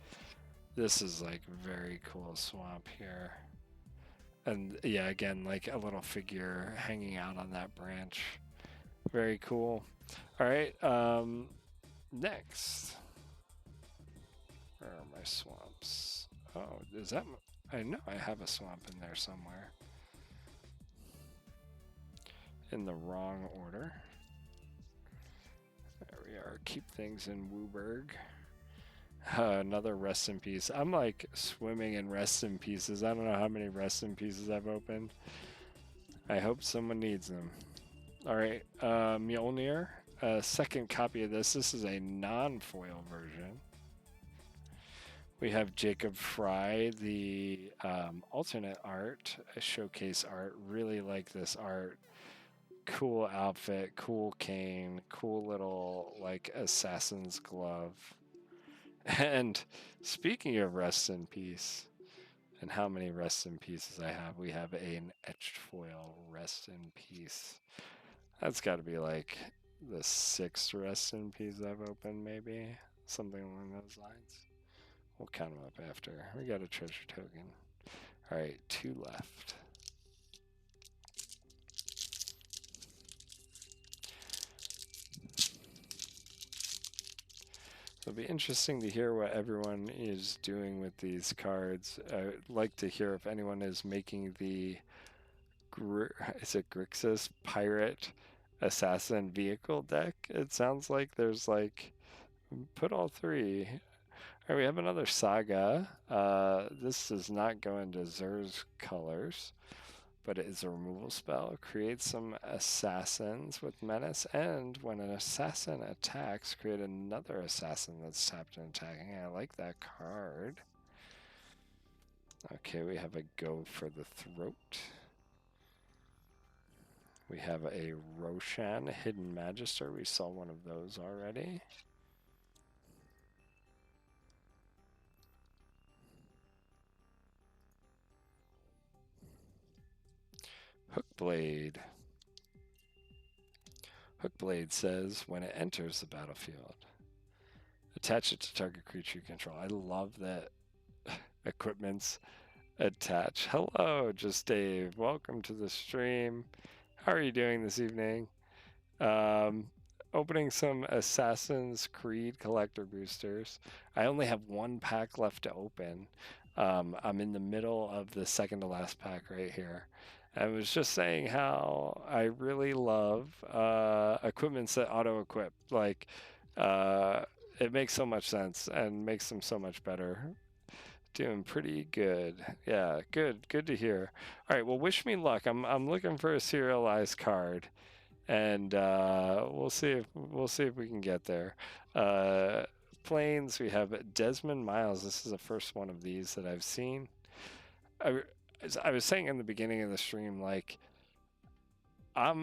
This is like very cool swamp here. And yeah, again, like a little figure hanging out on that branch. Very cool. All right, next. Where are my swamps? Oh, is that... I know I have a swamp in there somewhere. In the wrong order. There we are. Keep things in Wooburg. Another Rest in Peace. I'm like swimming in Rest in Pieces. I don't know how many Rest in Pieces I've opened. I hope someone needs them. All right, Mjolnir. Second copy of this. This is a non-foil version. We have Jacob Fry, the alternate art, showcase art. Really like this art. Cool outfit, cool cane, cool little like assassin's glove. And speaking of rest in peace, and how many rest in pieces I have, we have an etched foil rest in peace. That's got to be like the 6th rest in peace I've opened, maybe something along those lines. We'll count them up after. We got a treasure token. All right, 2 left. It'll be interesting to hear what everyone is doing with these cards. I'd like to hear if anyone is making the is it Grixis Pirate Assassin Vehicle deck. It sounds like there's like put all 3. All right, we have another Saga. This does not go into Zer's colors, but it is a removal spell. Create some assassins with menace, and when an assassin attacks, create another assassin that's tapped and attacking. I like that card. Okay, we have a Go for the Throat. We have a Roshan Hidden Magister. We saw one of those already. Hookblade. Hookblade says, when it enters the battlefield, attach it to target creature you control. I love that equipment's attached. Hello, Just Dave. Welcome to the stream. How are you doing this evening? Opening some Assassin's Creed collector boosters. I only have 1 pack left to open. I'm in the middle of the second to last pack right here. I was just saying how I really love equipments that auto-equip. Like, it makes so much sense and makes them so much better. Doing pretty good. Yeah, good. Good to hear. All right, well, wish me luck. I'm looking for a serialized card, and we'll see if we can get there. Planes. We have Desmond Miles. This is the first one of these that I've seen. I was saying in the beginning of the stream, like, I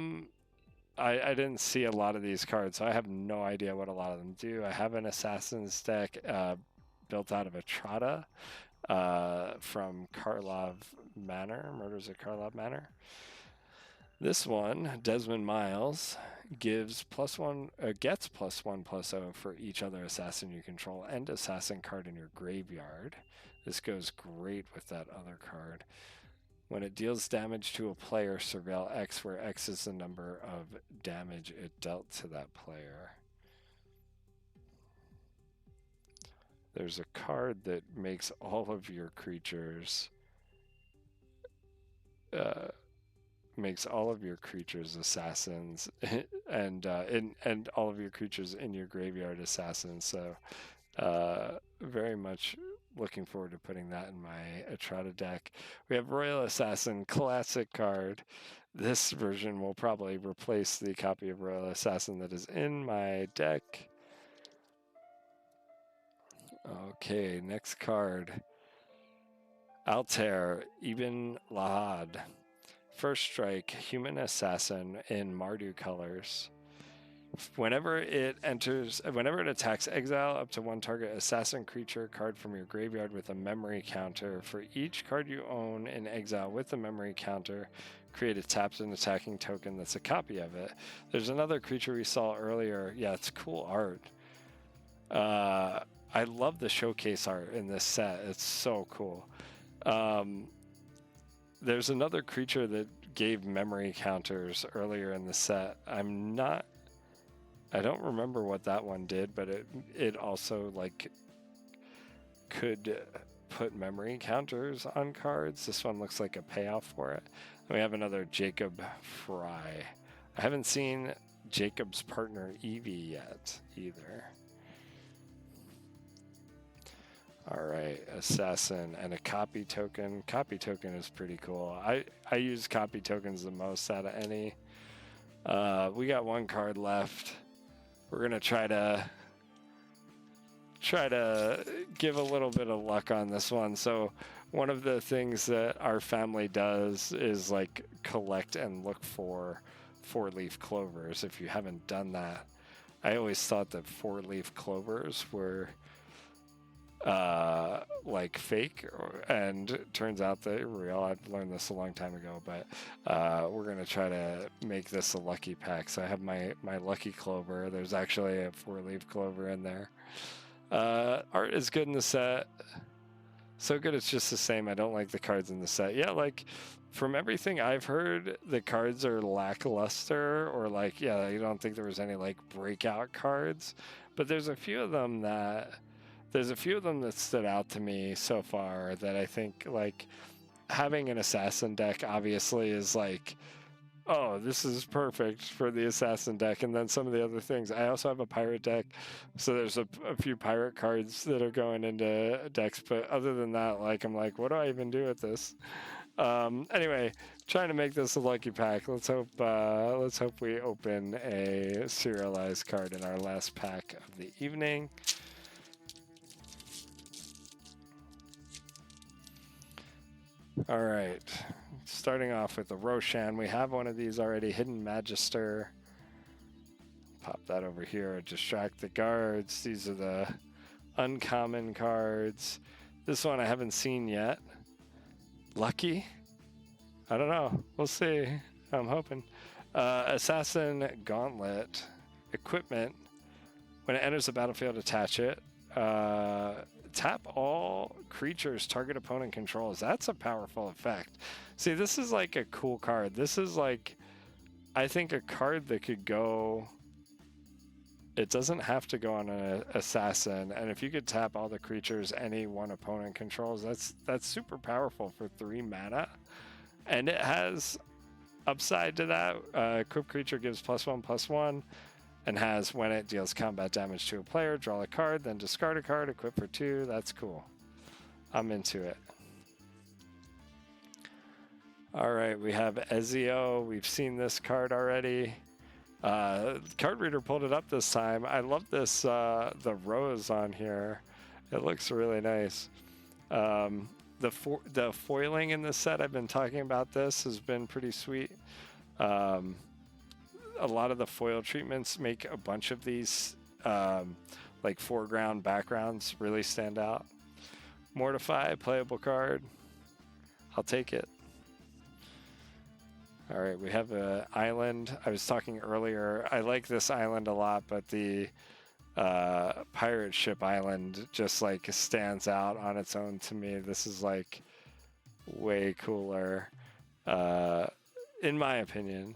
didn't see a lot of these cards, so I have no idea what a lot of them do. I have an Assassin's deck built out of Etrata from Karlov Manor, Murders at Karlov Manor. This one, Desmond Miles, gets +1/+0 for each other assassin you control and assassin card in your graveyard. This goes great with that other card. When it deals damage to a player, surveil X, where X is the number of damage it dealt to that player. There's a card that makes all of your creatures assassins, and all of your creatures in your graveyard assassins. So very much looking forward to putting that in my Etrata deck. We have Royal Assassin, classic card. This version will probably replace the copy of Royal Assassin that is in my deck. Okay, next card. Altair Ibn Lahad. First strike, human assassin in Mardu colors. Whenever it attacks, exile up to 1 target assassin creature card from your graveyard with a memory counter. For each card you own in exile with a memory counter, create a tapped and attacking token that's a copy of it. There's another creature we saw earlier. Yeah, it's cool art. I love the showcase art in this set. It's so cool. There's another creature that gave memory counters earlier in the set. I don't remember what that one did, but it also like could put memory counters on cards. This one looks like a payoff for it. And we have another Jacob Fry. I haven't seen Jacob's partner Evie yet either. All right, assassin and a copy token. Copy token is pretty cool. I use copy tokens the most out of any We got one card left. We're gonna try to give a little bit of luck on this one. So one of the things that our family does is like collect and look for four-leaf clovers. If you haven't done that, I always thought that four-leaf clovers were like fake, and it turns out they're real. I've learned this a long time ago, but we're gonna try to make this a lucky pack. So I have my lucky clover. There's actually a four-leaf clover in there. Art is good in the set. So good it's just the same. I don't like the cards in the set. Yeah, like from everything I've heard, the cards are lackluster, or like, yeah, you don't think there was any like breakout cards, but there's a few of them that stood out to me so far that I think like having an assassin deck obviously is like, oh, this is perfect for the assassin deck. And then some of the other things, I also have a pirate deck, so there's a few pirate cards that are going into decks, but other than that, like, I'm like, what do I even do with this? Anyway, trying to make this a lucky pack. Let's hope we open a serialized card in our last pack of the evening. All right, starting off with the Roshan. We have one of these already, Hidden Magister. Pop that over here, distract the guards. These are the uncommon cards. This one I haven't seen yet. Lucky? I don't know. We'll see. I'm hoping. Assassin Gauntlet. Equipment. When it enters the battlefield, attach it. Tap all creatures target opponent controls. That's a powerful effect. See, this is like a cool card. This is like, I think, a card that could go... It doesn't have to go on an assassin, and if you could tap all the creatures any one opponent controls, that's super powerful for 3 mana. And it has upside to that. Equipped creature gives +1/+1, and has, when it deals combat damage to a player, draw a card, then discard a card, equip for 2. That's cool. I'm into it. All right, we have Ezio. We've seen this card already. Card Reader pulled it up this time. I love this, the rose on here. It looks really nice. The foiling in this set, I've been talking about this, has been pretty sweet. A lot of the foil treatments make a bunch of these like foreground backgrounds really stand out. Mortify, playable card. I'll take it. All right, we have an island. I was talking earlier, I like this island a lot, but the pirate ship island just like stands out on its own to me. This is like way cooler, in my opinion.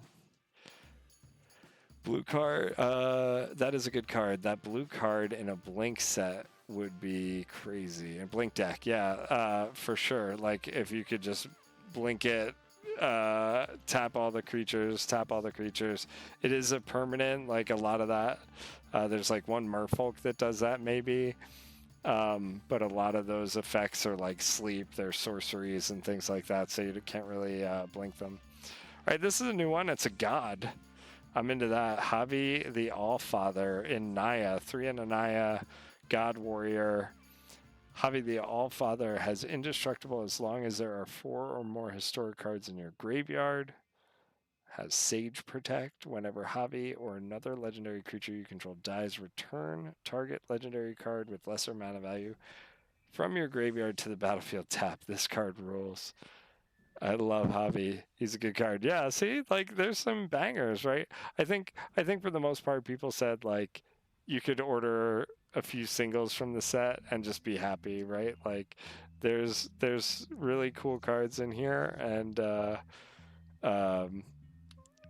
Blue card, that is a good card. That blue card in a blink set would be crazy. A blink deck, yeah, for sure. Like if you could just blink it, tap all the creatures. It is a permanent, like a lot of that. There's like one Merfolk that does that maybe. But a lot of those effects are like sleep, they're sorceries and things like that, so you can't really blink them. All right, this is a new one. It's a god. I'm into that. Javi the Allfather in Naya. 3 in a Naya, God Warrior. Javi the Allfather has indestructible as long as there are 4 or more historic cards in your graveyard. Has Sage Protect. Whenever Javi or another legendary creature you control dies, return target legendary card with lesser mana value from your graveyard to the battlefield tap. This card rules. I love Javi. He's a good card. Yeah, see, like there's some bangers, right? I think for the most part, people said like you could order a few singles from the set and just be happy, right? Like there's really cool cards in here, and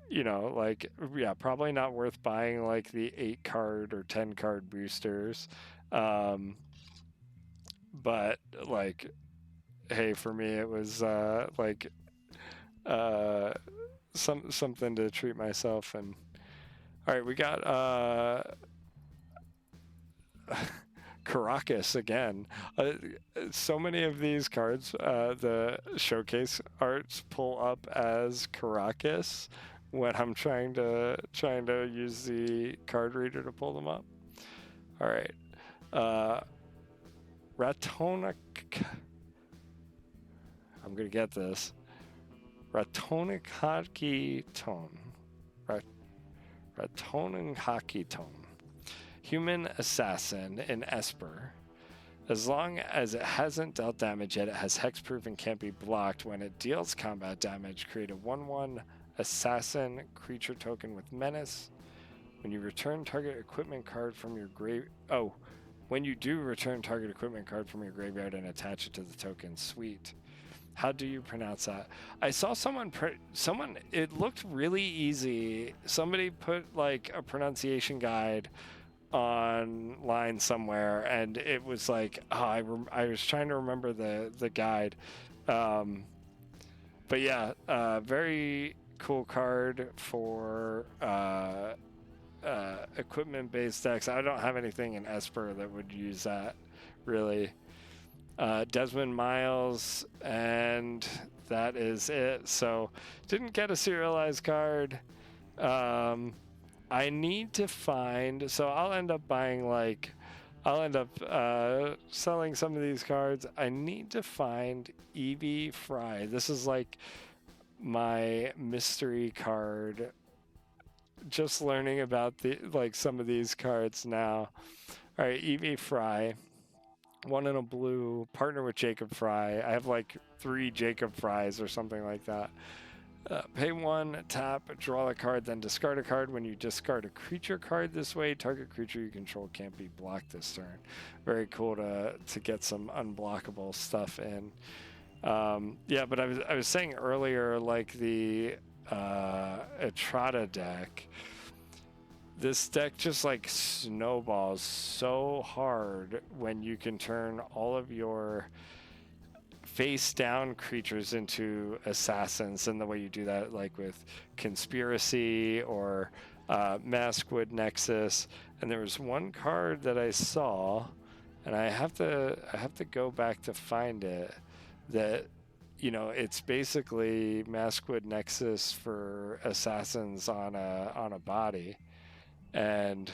you know, like, yeah, probably not worth buying like the 8 card or 10 card boosters, but like, hey, for me it was like something to treat myself. And all right, we got Caracas again. So many of these cards, the showcase arts pull up as Caracas, when I'm trying to use the card reader to pull them up. All right. Ratonic. I'm gonna get this. Ratonic hockey tone. Ratonic hockey tone. Human assassin in Esper. As long as it hasn't dealt damage yet, it has hexproof and can't be blocked. When it deals combat damage, create a 1/1 assassin creature token with menace. When you return target equipment card from your grave... Oh, when you do return target equipment card from your graveyard and attach it to the token. Sweet. How do you pronounce that? I saw someone, it looked really easy. Somebody put like a pronunciation guide online somewhere, and it was like, oh, I was trying to remember the guide. But yeah, very cool card for equipment based decks. I don't have anything in Esper that would use that really. Desmond Miles, and that is it. So didn't get a serialized card. I need to find, so I'll end up buying selling some of these cards. I need to find Evie Fry. This is like my mystery card. Just learning about some of these cards now. All right, Evie Fry. 1 in a blue, partner with Jacob Fry. I have like 3 Jacob Fries or something like that. Pay 1, tap, draw a card, then discard a card. When you discard a creature card this way, target creature you control can't be blocked this turn. Very cool to get some unblockable stuff in. Yeah, but I was saying earlier, like the Etrata deck. This deck just like snowballs so hard when you can turn all of your face down creatures into assassins, and the way you do that, like with Conspiracy or Maskwood Nexus. And there was one card that I saw, and I have to go back to find it, that it's basically Maskwood Nexus for assassins on a body. And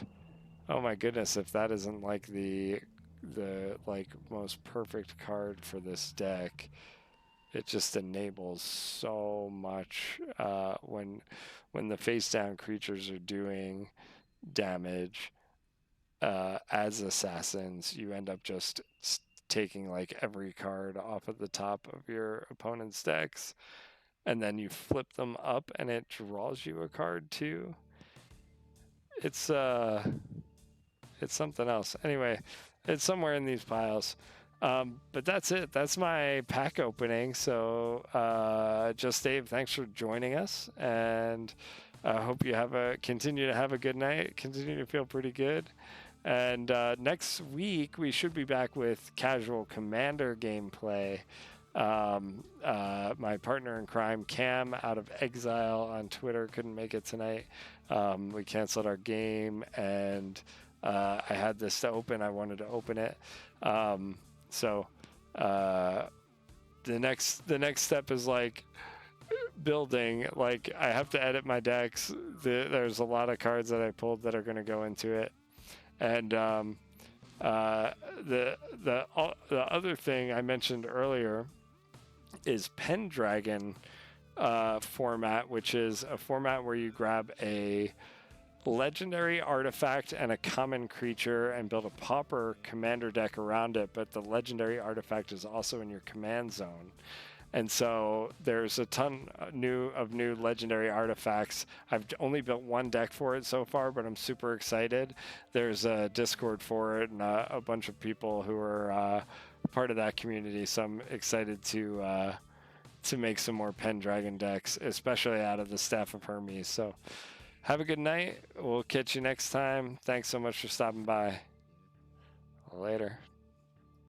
oh my goodness, if that isn't like the like most perfect card for this deck. It just enables so much when the face down creatures are doing damage as assassins. You end up just taking like every card off of the top of your opponent's decks, and then you flip them up and it draws you a card too. It's something else. Anyway, it's somewhere in these piles. But that's it. That's my pack opening. So, Just Dave, thanks for joining us, and I hope you continue to have a good night. Continue to feel pretty good. And next week we should be back with casual Commander gameplay. My partner in crime, Cam, out of exile on Twitter, couldn't make it tonight. We canceled our game, and I had this to open. I wanted to open it. So the next step is like building. Like, I have to edit my decks. There's a lot of cards that I pulled that are going to go into it, and the other thing I mentioned earlier is Pendragon format, which is a format where you grab a legendary artifact and a common creature and build a pauper commander deck around it, but the legendary artifact is also in your command zone. And so there's a ton of new legendary artifacts. I've only built one deck for it so far, but I'm super excited. There's a Discord for it and a bunch of people who are part of that community, so I'm excited to make some more Pendragon decks, especially out of the Staff of Hermes. So have a good night. We'll catch you next time. Thanks so much for stopping by. Later.